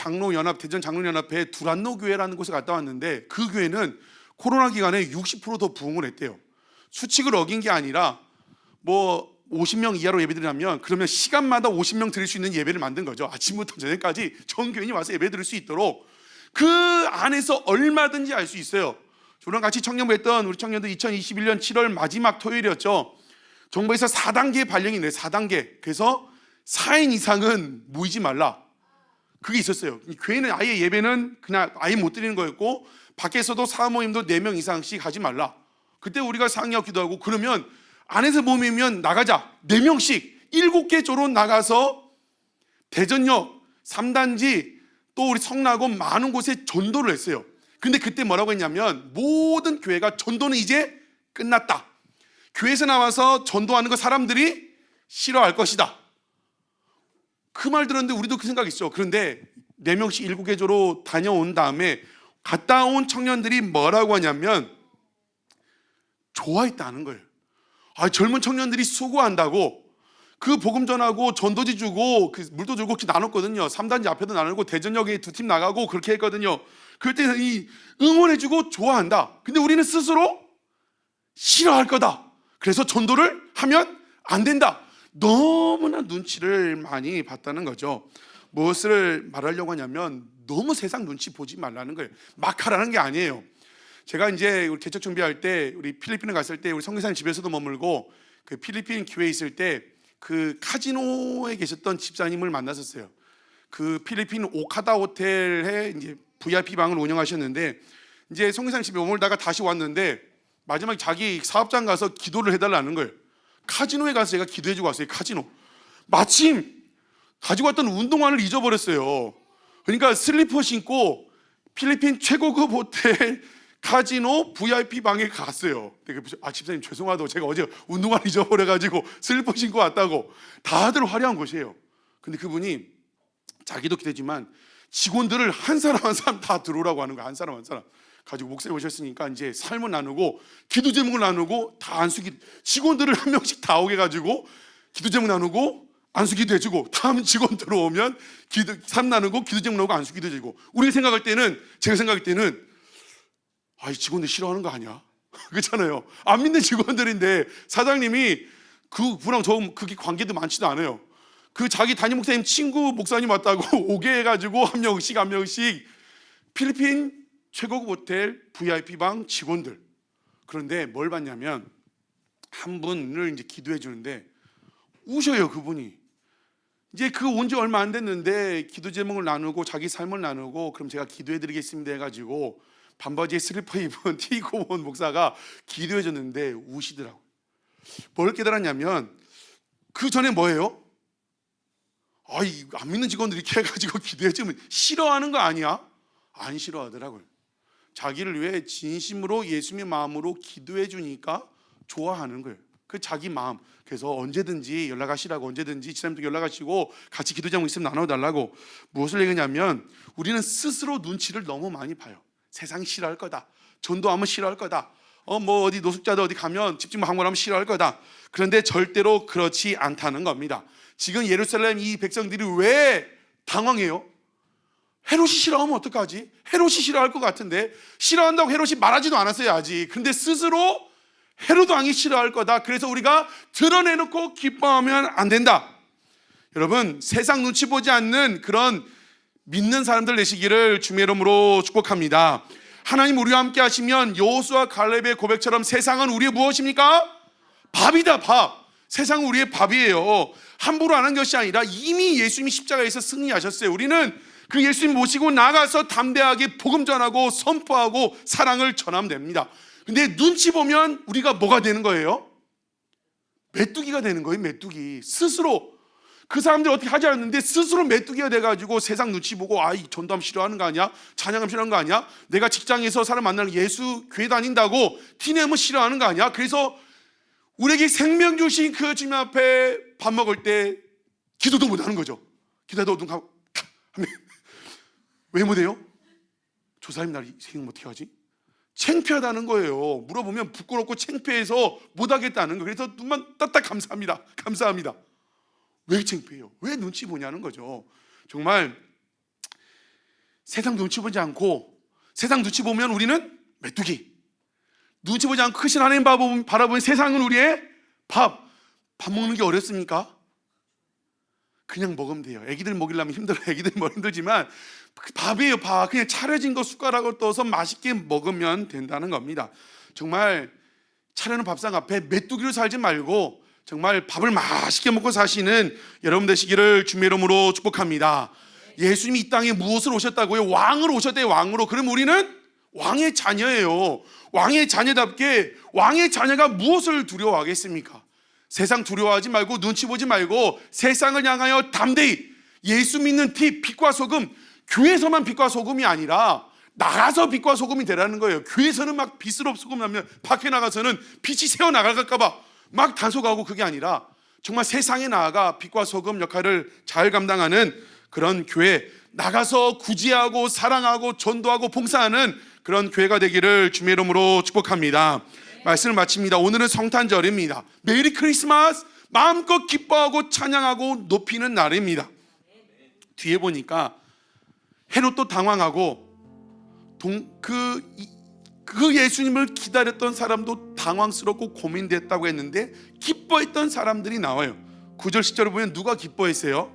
대전 장로연합회 두란노 교회라는 곳에 갔다 왔는데 그 교회는 코로나 기간에 60% 더 부흥을 했대요. 수칙을 어긴 게 아니라 50명 이하로 예배드리면 그러면 시간마다 50명 드릴 수 있는 예배를 만든 거죠. 아침부터 저녁까지 전 교인이 와서 예배 드릴 수 있도록 그 안에서 얼마든지 알 수 있어요. 저랑 같이 청년부 했던 우리 청년들 2021년 7월 마지막 토요일이었죠. 정부에서 4단계 발령이 내 4단계. 그래서 4인 이상은 모이지 말라. 그게 있었어요. 교회는 아예 예배는 그냥 아예 못 드리는 거였고 밖에서도 사모임도 4명 이상씩 하지 말라. 그때 우리가 상의하고 기도하고 그러면 안에서 모이면 나가자. 4명씩 7개 조로 나가서 대전역 3단지 또 우리 성락원 많은 곳에 전도를 했어요. 근데 그때 뭐라고 했냐면 모든 교회가 전도는 이제 끝났다. 교회에서 나와서 전도하는 거 사람들이 싫어할 것이다. 그 말 들었는데 우리도 그 생각 있죠. 그런데 4명씩 7개 조로 다녀온 다음에 갔다 온 청년들이 뭐라고 하냐면 좋아했다는 거예요. 젊은 청년들이 수고한다고 그 복음 전하고 전도지 주고 그 물도 주고 이렇게 나눴거든요. 3단지 앞에도 나누고 대전역에 2팀 나가고 그렇게 했거든요. 그럴 때는 응원해주고 좋아한다. 근데 우리는 스스로 싫어할 거다. 그래서 전도를 하면 안 된다. 너무나 눈치를 많이 봤다는 거죠. 무엇을 말하려고 하냐면 너무 세상 눈치 보지 말라는 거예요. 막 하라는 게 아니에요. 제가 이제 우리 개척 준비할 때 우리 필리핀에 갔을 때 우리 선교사님 집에서도 머물고 그 필리핀 교회에 있을 때 그 카지노에 계셨던 집사님을 만났었어요. 그 필리핀 오카다 호텔에 이제 VIP 방을 운영하셨는데 이제 선교사님 집에 머물다가 다시 왔는데 마지막에 자기 사업장 가서 기도를 해달라는 거예요. 카지노에 가서 제가 기도해주고 왔어요. 카지노. 마침 가지고 왔던 운동화를 잊어버렸어요. 그러니까 슬리퍼 신고 필리핀 최고급 호텔 카지노 VIP 방에 갔어요. 집사님 죄송하다고 제가 어제 운동화를 잊어버려가지고 슬리퍼 신고 왔다고. 다들 화려한 곳이에요. 근데 그분이 자기도 기대지만 직원들을 한 사람 한 사람 다 들어오라고 하는 거야. 한 사람 한 사람 가지고 목사님 오셨으니까 이제 삶을 나누고 기도 제목을 나누고 다 안수기 직원들을 한 명씩 다 오게 가지고 기도 제목 나누고 안수기도 해주고 다음 직원 들어오면 삶 나누고 기도 제목 나누고 안수기도 해주고. 우리가 생각할 때는 제가 생각할 때는 이 직원들 싫어하는 거 아니야? 그렇잖아요. 안 믿는 직원들인데 사장님이 그분랑 저 그게 관계도 많지도 않아요. 그 자기 담임 목사님 친구 목사님 왔다고 오게 해가지고 한 명씩 필리핀 최고급 호텔 VIP 방 직원들. 그런데 뭘 봤냐면 한 분을 이제 기도해 주는데 우셔요. 그분이 이제 그 온 지 얼마 안 됐는데 기도 제목을 나누고 자기 삶을 나누고 그럼 제가 기도해 드리겠습니다 해가지고 반바지에 슬리퍼 입은 티 입고 온 목사가 기도해 줬는데 우시더라고요. 뭘 깨달았냐면 그 전에 뭐예요? 안 믿는 직원들이 이렇게 해가지고 기도해 주면 싫어하는 거 아니야? 안 싫어하더라고요. 자기를 위해 진심으로 예수님의 마음으로 기도해 주니까 좋아하는 거예요. 그 자기 마음. 그래서 언제든지 연락하시라고, 언제든지 지사님도 연락하시고 같이 기도 제목 있으면 나눠달라고. 무엇을 얘기냐면 우리는 스스로 눈치를 너무 많이 봐요. 세상이 싫어할 거다. 전도하면 싫어할 거다. 어디 노숙자들 어디 가면 집중 방문하면 싫어할 거다. 그런데 절대로 그렇지 않다는 겁니다. 지금 예루살렘 이 백성들이 왜 당황해요? 헤롯이 싫어하면 어떡하지? 헤롯이 싫어할 것 같은데 싫어한다고 헤롯이 말하지도 않았어요 아직. 근데 스스로 헤롯 왕이 싫어할 거다. 그래서 우리가 드러내놓고 기뻐하면 안 된다. 여러분 세상 눈치 보지 않는 그런 믿는 사람들 되시기를 주님의 이름으로 축복합니다. 하나님 우리와 함께 하시면 여호수아 갈렙의 고백처럼 세상은 우리의 무엇입니까? 밥이다. 밥. 세상은 우리의 밥이에요. 함부로 하는 것이 아니라 이미 예수님이 십자가에서 승리하셨어요. 우리는 그 예수님 모시고 나가서 담대하게 복음 전하고 선포하고 사랑을 전하면 됩니다. 근데 눈치 보면 우리가 뭐가 되는 거예요? 메뚜기가 되는 거예요. 메뚜기. 스스로 그 사람들이 어떻게 하지 않았는데 스스로 메뚜기가 돼가지고 세상 눈치 보고 이 전도하면 싫어하는 거 아니야? 찬양하면 싫어하는 거 아니야? 내가 직장에서 사람 만나는 예수 교회 다닌다고 티내면 싫어하는 거 아니야? 그래서 우리에게 생명 주신 그 주님 앞에 밥 먹을 때 기도도 못하는 거죠. 기도도 눈 감고 왜 못해요? 조사님 날 생각 어떻게 하지? 창피하다는 거예요. 물어보면 부끄럽고 창피해서 못하겠다는 거예요. 그래서 눈만 따딱 감사합니다. 감사합니다. 왜 창피해요? 왜 눈치 보냐는 거죠. 정말 세상 눈치 보지 않고 세상 눈치 보면 우리는 메뚜기. 눈치 보지 않고 크신 하나님 바라보면 세상은 우리의 밥 먹는 게 어렵습니까? 그냥 먹으면 돼요. 애기들 먹이려면 힘들어요. 애기들 먹으면 힘들지만 밥이에요. 밥. 그냥 차려진 거 숟가락을 떠서 맛있게 먹으면 된다는 겁니다. 정말 차려놓은 밥상 앞에 메뚜기로 살지 말고 정말 밥을 맛있게 먹고 사시는 여러분 되시기를 주님의 이름으로 축복합니다. 예수님이 이 땅에 무엇을 오셨다고요? 왕으로 오셨대요. 왕으로. 그럼 우리는 왕의 자녀예요. 왕의 자녀답게 왕의 자녀가 무엇을 두려워하겠습니까? 세상 두려워하지 말고 눈치 보지 말고 세상을 향하여 담대히 예수 믿는 빛과 소금. 교회에서만 빛과 소금이 아니라 나가서 빛과 소금이 되라는 거예요. 교회에서는 막 빛으로 소금 나면 밖에 나가서는 빛이 새어나갈까 봐 막 단속하고 그게 아니라 정말 세상에 나아가 빛과 소금 역할을 잘 감당하는 그런 교회, 나가서 구제하고 사랑하고 전도하고 봉사하는 그런 교회가 되기를 주님의 이름으로 축복합니다. 말씀을 마칩니다. 오늘은 성탄절입니다. 메리 크리스마스. 마음껏 기뻐하고 찬양하고 높이는 날입니다. 뒤에 보니까 헤롯도 당황하고 그 예수님을 기다렸던 사람도 당황스럽고 고민됐다고 했는데 기뻐했던 사람들이 나와요. 9절 10절을 보면 누가 기뻐했어요?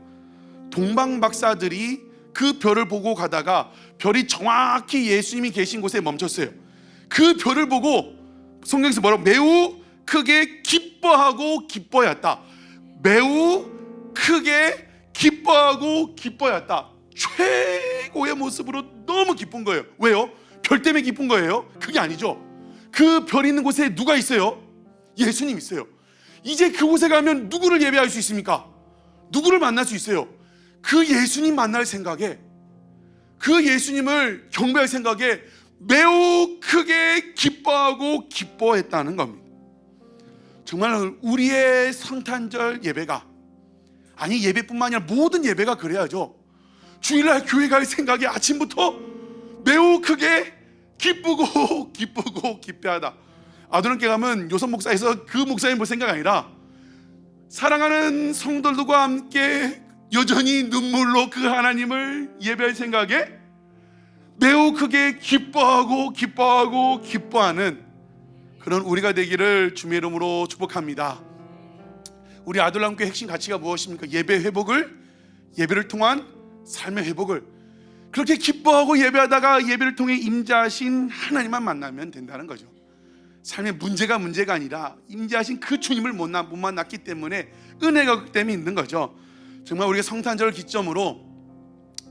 동방 박사들이 그 별을 보고 가다가 별이 정확히 예수님이 계신 곳에 멈췄어요. 그 별을 보고 성경에서 뭐라고? 매우 크게 기뻐하고 기뻐했다. 매우 크게 기뻐하고 기뻐했다. 최고의 모습으로 너무 기쁜 거예요. 왜요? 별 때문에 기쁜 거예요? 그게 아니죠. 그 별 있는 곳에 누가 있어요? 예수님 있어요. 이제 그곳에 가면 누구를 예배할 수 있습니까? 누구를 만날 수 있어요? 그 예수님 만날 생각에, 그 예수님을 경배할 생각에 매우 크게 기뻐하고 기뻐했다는 겁니다. 정말 우리의 성탄절 예배가, 아니 예배뿐만 아니라 모든 예배가 그래야죠. 주일날 교회 갈 생각에 아침부터 매우 크게 기쁘고 기쁘고 기뻐하다. 아도님께 가면 요선 목사에서 그 목사님 볼 생각 아니라 사랑하는 성도들과 함께 여전히 눈물로 그 하나님을 예배할 생각에 매우 크게 기뻐하고 기뻐하고 기뻐하는 그런 우리가 되기를 주님의 이름으로 축복합니다. 우리 아들람교회 핵심 가치가 무엇입니까? 예배 회복을, 예배를 통한 삶의 회복을, 그렇게 기뻐하고 예배하다가 예배를 통해 임재하신 하나님만 만나면 된다는 거죠. 삶의 문제가 아니라 임재하신 그 주님을 못 만났기 때문에 은혜가 그 때문에 있는 거죠. 정말 우리가 성탄절을 기점으로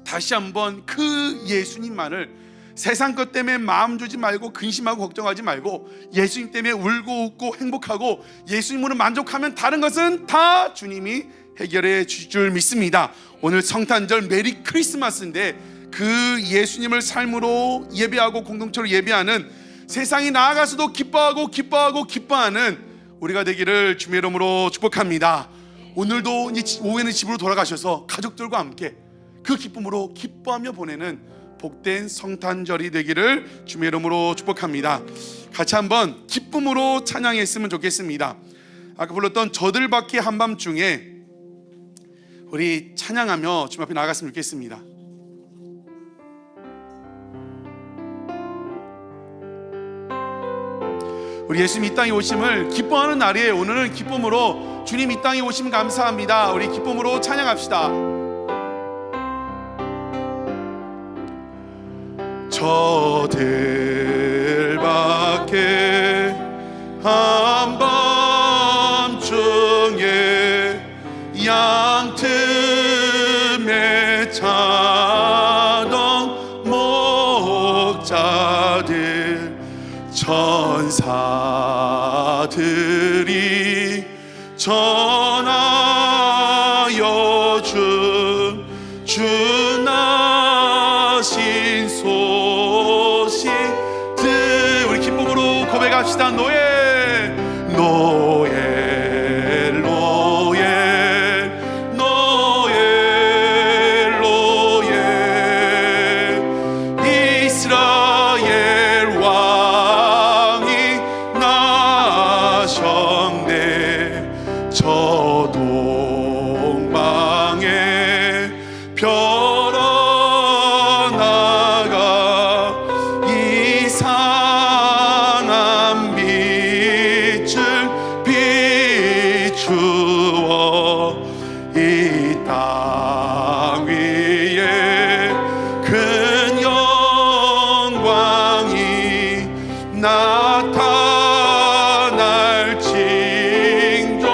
다시 한번 그 예수님만을, 세상 것 때문에 마음 주지 말고 근심하고 걱정하지 말고 예수님 때문에 울고 웃고 행복하고 예수님으로 만족하면 다른 것은 다 주님이 해결해 주실 줄 믿습니다. 오늘 성탄절 메리 크리스마스인데 그 예수님을 삶으로 예배하고 공동체로 예배하는, 세상이 나아가서도 기뻐하고 기뻐하는 우리가 되기를 주님의 이름으로 축복합니다. 오늘도 오후에는 집으로 돌아가셔서 가족들과 함께 그 기쁨으로 기뻐하며 보내는 복된 성탄절이 되기를 주님의 이름으로 축복합니다. 같이 한번 기쁨으로 찬양했으면 좋겠습니다. 아까 불렀던 저들밖에 한밤중에 우리 찬양하며 주님 앞에 나아갔으면 좋겠습니다. 우리 예수님 이 땅에 오심을 기뻐하는 날이에요. 오늘은 기쁨으로 주님 이 땅에 오심 감사합니다. 우리 기쁨으로 찬양합시다. 저들밖에 한밤중에 양틈에 자던 목자들, 천사들이 전하여 주 나신 소식들, 우리 기쁨으로 고백합시다. 이스라엘 왕이 나셨네. 저 동방에 펴나가 이상한 빛을 비추어 이 땅 위에 큰 영광이 나타날 징조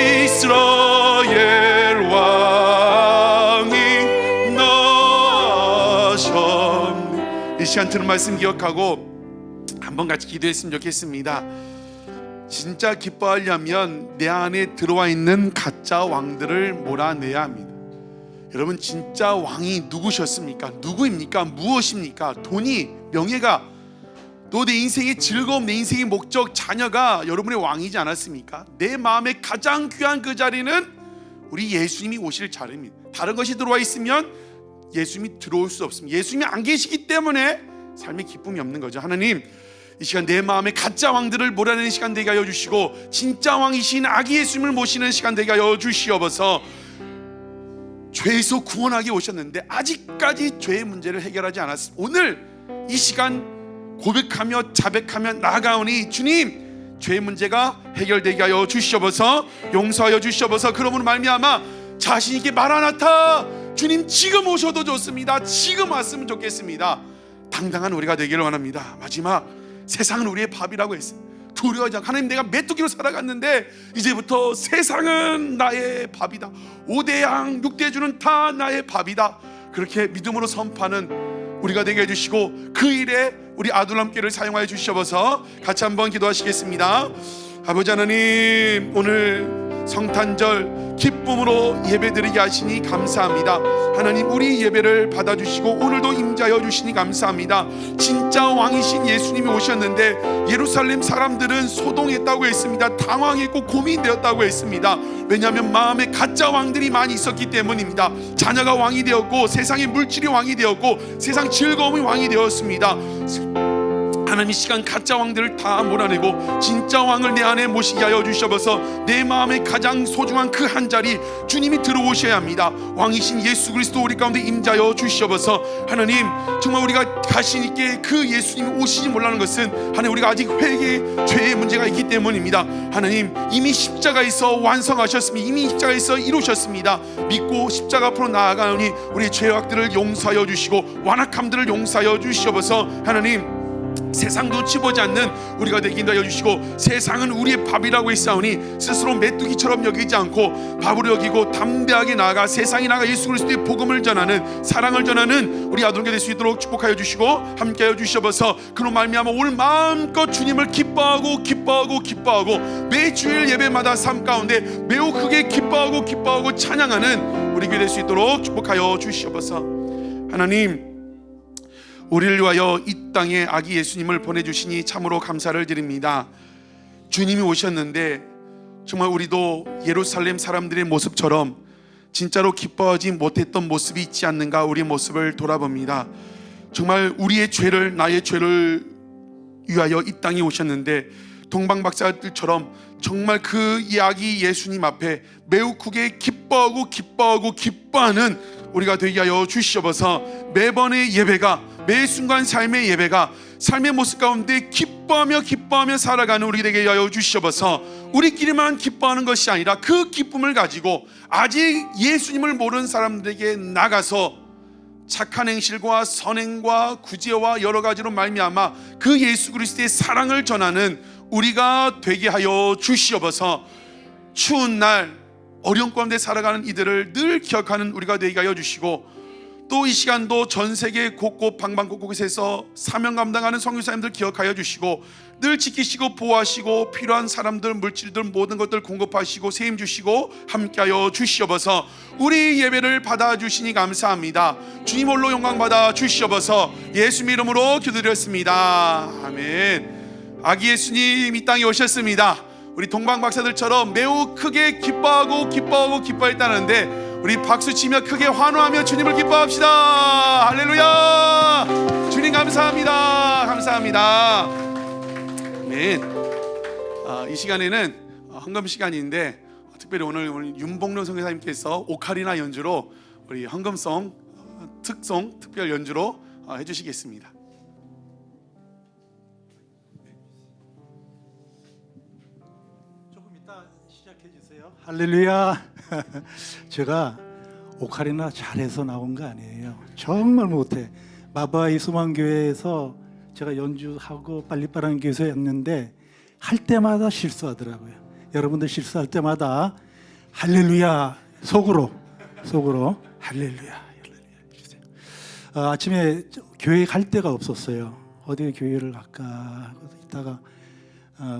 이스라엘 왕이 이 시간 들은 말씀 기억하고 한번 같이 기도했으면 좋겠습니다. 진짜 기뻐하려면 내 안에 들어와 있는 가짜 왕들을 몰아내야 합니다. 여러분, 진짜 왕이 누구셨습니까? 누구입니까? 무엇입니까? 돈이, 명예가, 또 내 인생의 즐거움, 내 인생의 목적, 자녀가 여러분의 왕이지 않았습니까? 내 마음에 가장 귀한 그 자리는 우리 예수님이 오실 자리입니다. 다른 것이 들어와 있으면 예수님이 들어올 수 없습니다. 예수님이 안 계시기 때문에 삶의 기쁨이 없는 거죠. 하나님, 이 시간 내 마음에 가짜 왕들을 몰아내는 시간 되게 하여 주시고, 진짜 왕이신 아기 예수님을 모시는 시간 되게 하여 주시옵소서. 죄에서 구원하게 오셨는데 아직까지 죄의 문제를 해결하지 않았습니다. 오늘 이 시간 고백하며 자백하며 나아가오니 주님, 죄의 문제가 해결되게 하여 주시옵소서. 용서하여 주시옵소서. 그러므로 말미암아 자신 있게 마라나타, 주님 지금 오셔도 좋습니다. 지금 왔으면 좋겠습니다. 당당한 우리가 되기를 원합니다. 마지막, 세상은 우리의 밥이라고 했어요. 두려워하지 않고, 하나님 내가 메뚜기로 살아갔는데 이제부터 세상은 나의 밥이다. 5대양 6대주는 다 나의 밥이다. 그렇게 믿음으로 선포하는 우리가 되게 해주시고, 그 일에 우리 아둘람교회를 사용하여 주시옵소서. 같이 한번 기도하시겠습니다. 아버지 하나님, 오늘 성탄절 기쁨으로 예배드리게 하시니 감사합니다. 하나님, 우리 예배를 받아주시고 오늘도 임자여 주시니 감사합니다. 진짜 왕이신 예수님이 오셨는데 예루살렘 사람들은 소동했다고 했습니다. 당황했고 고민되었다고 했습니다. 왜냐하면 마음에 가짜 왕들이 많이 있었기 때문입니다. 자녀가 왕이 되었고, 세상의 물질이 왕이 되었고, 세상 즐거움이 왕이 되었습니다. 하나님, 이 시간 가짜 왕들을 다 몰아내고 진짜 왕을 내 안에 모시게 하여 주시옵소서. 내 마음에 가장 소중한 그 한 자리, 주님이 들어오셔야 합니다. 왕이신 예수 그리스도 우리 가운데 임자여 주시옵소서. 하나님, 정말 우리가 자신 있게 그 예수님이 오시지 몰라는 것은 하나님, 우리가 아직 회개, 죄의 문제가 있기 때문입니다. 하나님, 이미 십자가에서 완성하셨습니다. 이미 십자가에서 이루셨습니다. 믿고 십자가 앞으로 나아가오니 우리의 죄악들을 용서하여 주시고 완악함들을 용서하여 주시옵소서. 하나님, 세상 눈치 보지 않는 우리가 되게 하여 주시고, 세상은 우리의 밥이라고 했사오니 스스로 메뚜기처럼 여기지 않고 밥으로 여기고 담대하게 나아가 세상에 나가 예수 그리스도의 복음을 전하는, 사랑을 전하는 우리 아들게 될 수 있도록 축복하여 주시고 함께하여 주시옵소서. 그로 말미암아 오늘 마음껏 주님을 기뻐하고 매 주일 예배마다 삶 가운데 매우 크게 기뻐하고 찬양하는 우리 교회 될 수 있도록 축복하여 주시옵소서. 하나님, 우리를 위하여 이 땅에 아기 예수님을 보내주시니 참으로 감사를 드립니다. 주님이 오셨는데 정말 우리도 예루살렘 사람들의 모습처럼 진짜로 기뻐하지 못했던 모습이 있지 않는가, 우리의 모습을 돌아봅니다. 정말 우리의 죄를, 나의 죄를 위하여 이 땅에 오셨는데 동방박사들처럼 정말 그 아기 예수님 앞에 매우 크게 기뻐하는 우리가 되게 하여 주시옵소서. 매번의 예배가, 매 순간 삶의 예배가 삶의 모습 가운데 기뻐하며 살아가는 우리 되게 하여 주시옵소서. 우리끼리만 기뻐하는 것이 아니라 그 기쁨을 가지고 아직 예수님을 모르는 사람들에게 나가서 착한 행실과 선행과 구제와 여러 가지로 말미암아 그 예수 그리스도의 사랑을 전하는 우리가 되게 하여 주시옵소서. 추운 날 어려운 가운데 살아가는 이들을 늘 기억하는 우리가 되게 하여 주시고, 또 이 시간도 전 세계 곳곳 방방곡곡에서 사명 감당하는 선교사님들 기억하여 주시고, 늘 지키시고 보호하시고 필요한 사람들, 물질들 모든 것들 공급하시고 세임 주시고 함께하여 주시옵소서. 우리 예배를 받아주시니 감사합니다. 주님 홀로 영광 받아 주시옵소서. 예수 이름으로 기도드렸습니다. 아멘. 아기 예수님 이 땅에 오셨습니다. 우리 동방박사들처럼 매우 크게 기뻐했다는데 우리 박수치며 크게 환호하며 주님을 기뻐합시다. 할렐루야. 주님 감사합니다. 아멘. 이 시간에는 헌금 시간인데 특별히 오늘 윤봉룡 선교사님께서 오카리나 연주로 우리 헌금송 특송 특별 연주로 해주시겠습니다. 할렐루야. 제가 오카리나 잘해서 나온 거 아니에요. 정말 못해. 마바이 수만교회에서 제가 연주하고 빨리빠른 교회에서 했는데 할 때마다 실수하더라고요. 여러분들 실수할 때마다 할렐루야 속으로 할렐루야 해주세요. 아침에 교회 갈 데가 없었어요. 어디 교회를 갈까 하고 있다가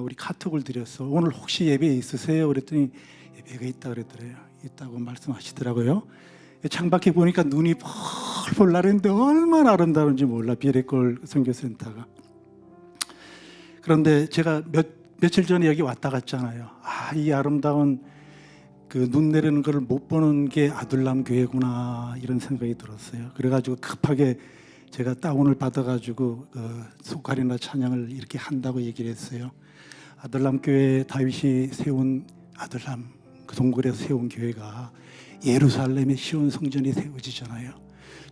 우리 카톡을 드렸어. 오늘 혹시 예배 있으세요? 그랬더니 예배가 있다 그랬더래요. 있다고 말씀하시더라고요. 창밖에 보니까 눈이 펄펄 나는데 얼마나 아름다운지 몰라. 비례골 선교센터가. 그런데 제가 며칠 전에 여기 왔다 갔잖아요. 이 아름다운 그 눈 내리는 걸 못 보는 게 아들람 교회구나 이런 생각이 들었어요. 그래가지고 급하게 제가 다운을 받아가지고 소카리나 찬양을 이렇게 한다고 얘기를 했어요. 아들람 교회 다윗이 세운 아들람 그 동굴에서 세운 교회가 예루살렘의 시온 성전이 세워지잖아요.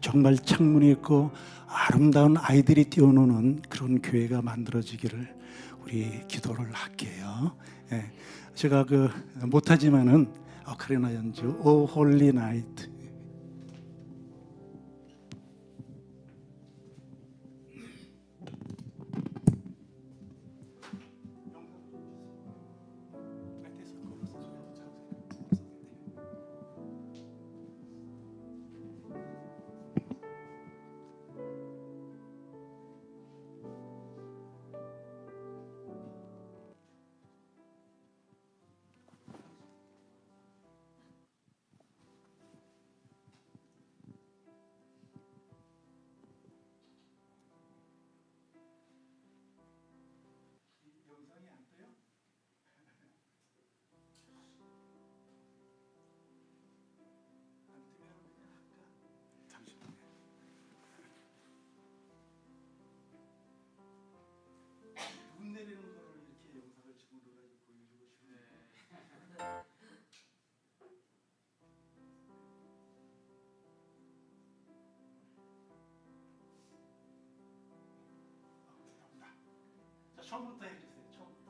정말 창문이 있고 아름다운 아이들이 뛰어노는 그런 교회가 만들어지기를 우리 기도를 할게요. 예, 제가 못하지만은 오카리나 연주 오 홀리 나이트. 눈 내리는 거를 이렇게 영상을 찍어서 보여주고 싶네요. 자, 처음부터 해주세요. 처음부터.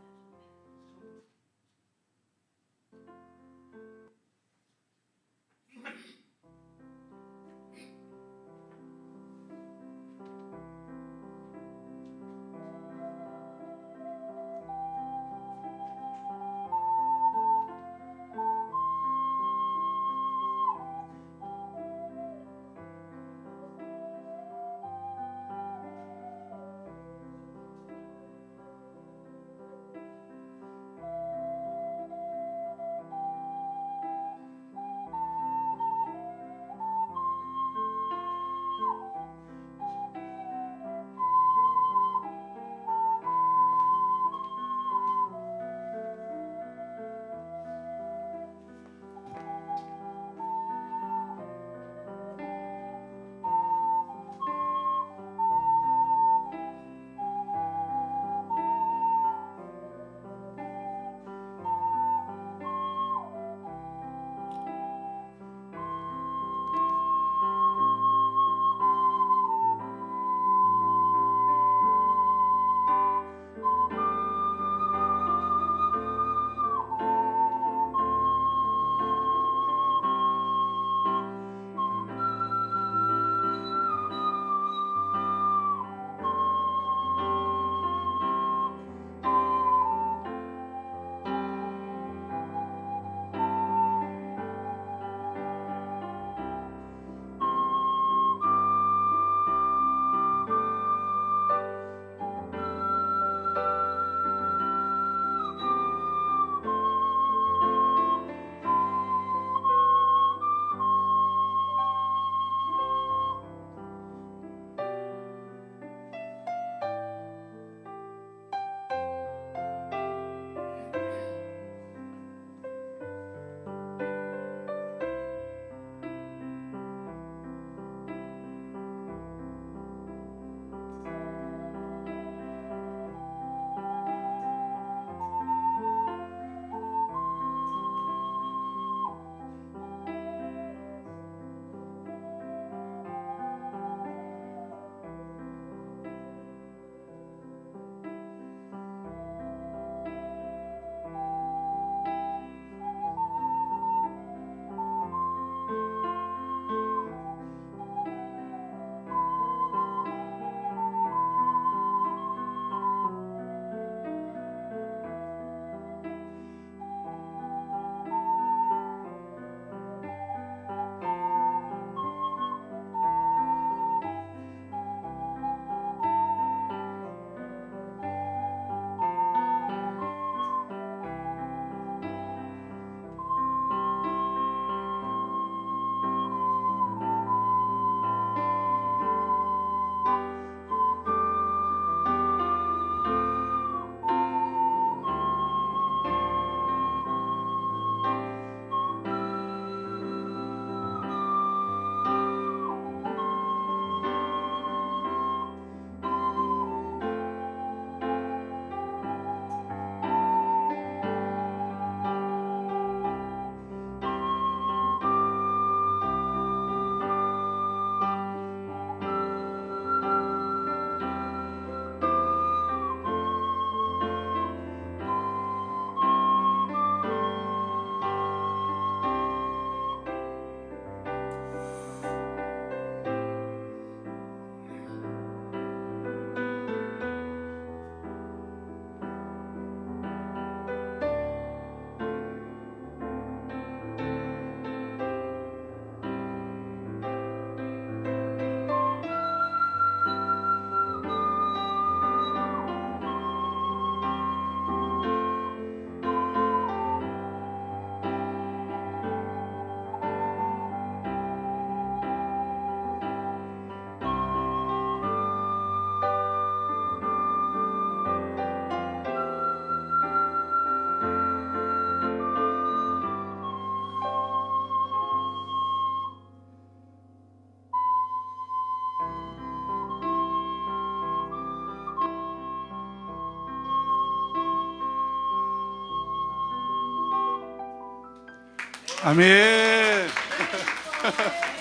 아멘.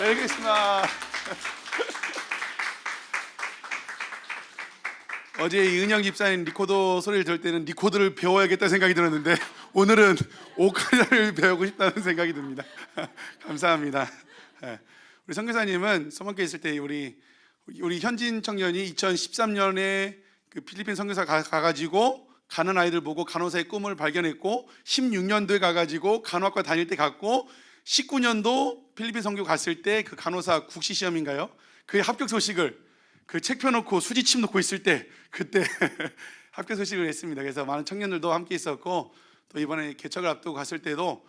메리 크리스마스. 어제 이은영 집사님 리코더 소리를 들을 때는 리코더를 배워야겠다 생각이 들었는데 오늘은 오카리나를 배우고 싶다는 생각이 듭니다. 감사합니다. 우리 선교사님은 서머교에 있을 때 우리 현진 청년이 2013년에 그 필리핀 선교사 가가지고 가는 아이들 보고 간호사의 꿈을 발견했고 16년도에 가가지고 간호학과 다닐 때 갔고 19년도 필리핀 선교 갔을 때 그 간호사 국시 시험인가요? 그 합격 소식을 그 책 펴놓고 수지침 놓고 있을 때 그때 합격 소식을 했습니다. 그래서 많은 청년들도 함께 있었고 또 이번에 개척을 앞두고 갔을 때도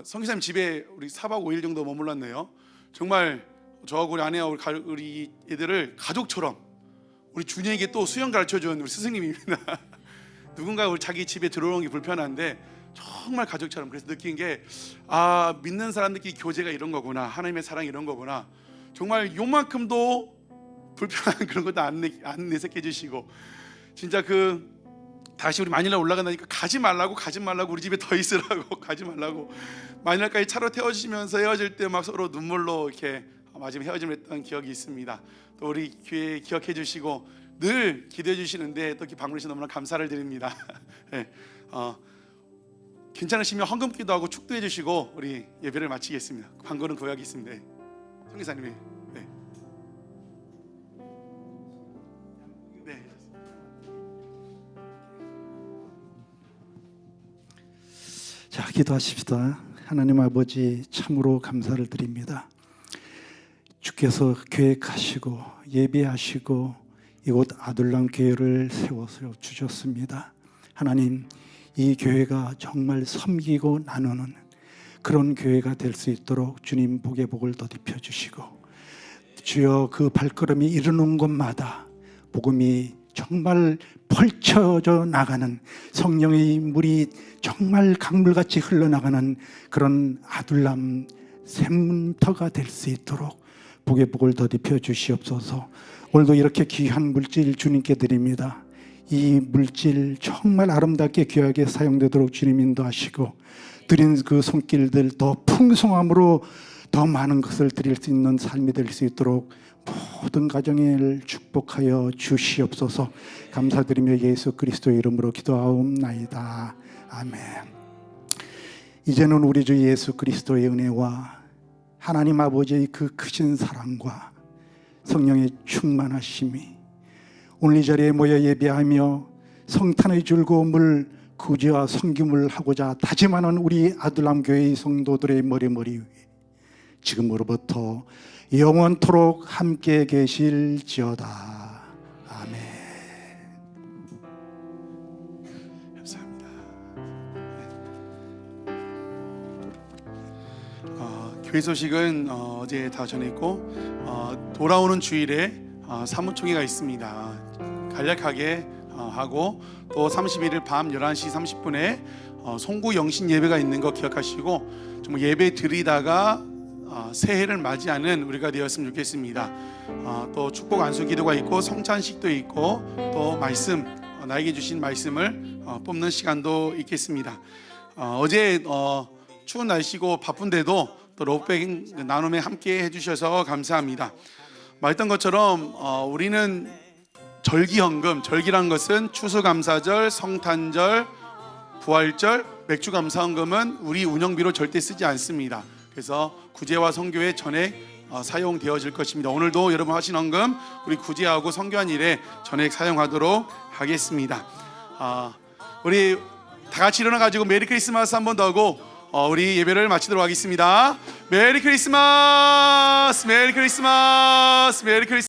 선교사님 집에 우리 4박 5일 정도 머물렀네요. 정말 저하고 우리 아내와 우리 애들을 가족처럼 우리 준이에게 또 수영 가르쳐준 우리 스승님입니다. 누군가 우리 자기 집에 들어오는 게 불편한데 정말 가족처럼. 그래서 느낀 게 믿는 사람들끼리 교제가 이런 거구나, 하나님의 사랑이 이런 거구나. 정말 요만큼도 불편한 그런 것도 안 내색해 주시고 진짜 다시 우리 마닐라 올라간다니까 가지 말라고 우리 집에 더 있으라고 가지 말라고 마닐라까지 차로 태워주시면서 헤어질 때 막 서로 눈물로 이렇게 마지막 헤어짐을 했던 기억이 있습니다. 또 우리 교회 기억해 주시고 늘 기도해 주시는데 또 이렇게 방문해 주셔서 너무나 감사를 드립니다. 네, 괜찮으시면 헌금기도 하고 축도해 주시고 우리 예배를 마치겠습니다. 광고는 구약이 있습니다. 성기사님의 자, 기도하십시다. 하나님 아버지 참으로 감사를 드립니다. 주께서 계획하시고 예비하시고 이곳 아둘람 교회를 세워서 주셨습니다. 하나님, 이 교회가 정말 섬기고 나누는 그런 교회가 될 수 있도록 주님 복의 복을 더입혀 주시고 주여 그 발걸음이 이르는 곳마다 복음이 정말 펼쳐져 나가는 성령의 물이 정말 강물같이 흘러나가는 그런 아둘람 샘터가 될 수 있도록 복의 복을 더입혀 주시옵소서. 오늘도 이렇게 귀한 물질 주님께 드립니다. 이 물질 정말 아름답게 귀하게 사용되도록 주님 인도하시고 드린 그 손길들 더 풍성함으로 더 많은 것을 드릴 수 있는 삶이 될 수 있도록 모든 가정을 축복하여 주시옵소서. 감사드리며 예수 그리스도의 이름으로 기도하옵나이다. 아멘. 이제는 우리 주 예수 그리스도의 은혜와 하나님 아버지의 그 크신 사랑과 성령의 충만하심이 오늘 이 자리에 모여 예배하며 성탄의 즐거움을 구제와 섬김을 하고자 다짐하는 우리 아둘람 교회의 성도들의 머리 위에 지금으로부터 영원토록 함께 계실지어다. 아멘. 감사합니다. 교회 소식은 어제 다 전했고 돌아오는 주일에 사무총회가 있습니다. 간략하게 하고 또 31일 밤 11시 30분에 송구 영신 예배가 있는 거 기억하시고 정말 예배 드리다가 새해를 맞이하는 우리가 되었으면 좋겠습니다. 또 축복 안수 기도가 있고 성찬식도 있고 또 말씀 나에게 주신 말씀을 뽑는 시간도 있겠습니다. 어제 추운 날씨고 바쁜데도 또 로백인 나눔에 함께 해주셔서 감사합니다. 말했던 것처럼 우리는 절기헌금, 절기란 것은 추수감사절, 성탄절, 부활절, 맥주감사헌금은 우리 운영비로 절대 쓰지 않습니다. 그래서 구제와 선교에 전액 사용되어질 것입니다. 오늘도 여러분 하신 헌금 우리 구제하고 선교한 일에 전액 사용하도록 하겠습니다. 우리 다 같이 일어나가지고 메리 크리스마스 한 번 더 하고 우리 예배를 마치도록 하겠습니다. 메리 크리스마스, 메리 크리스마스, 메리 크리스마스.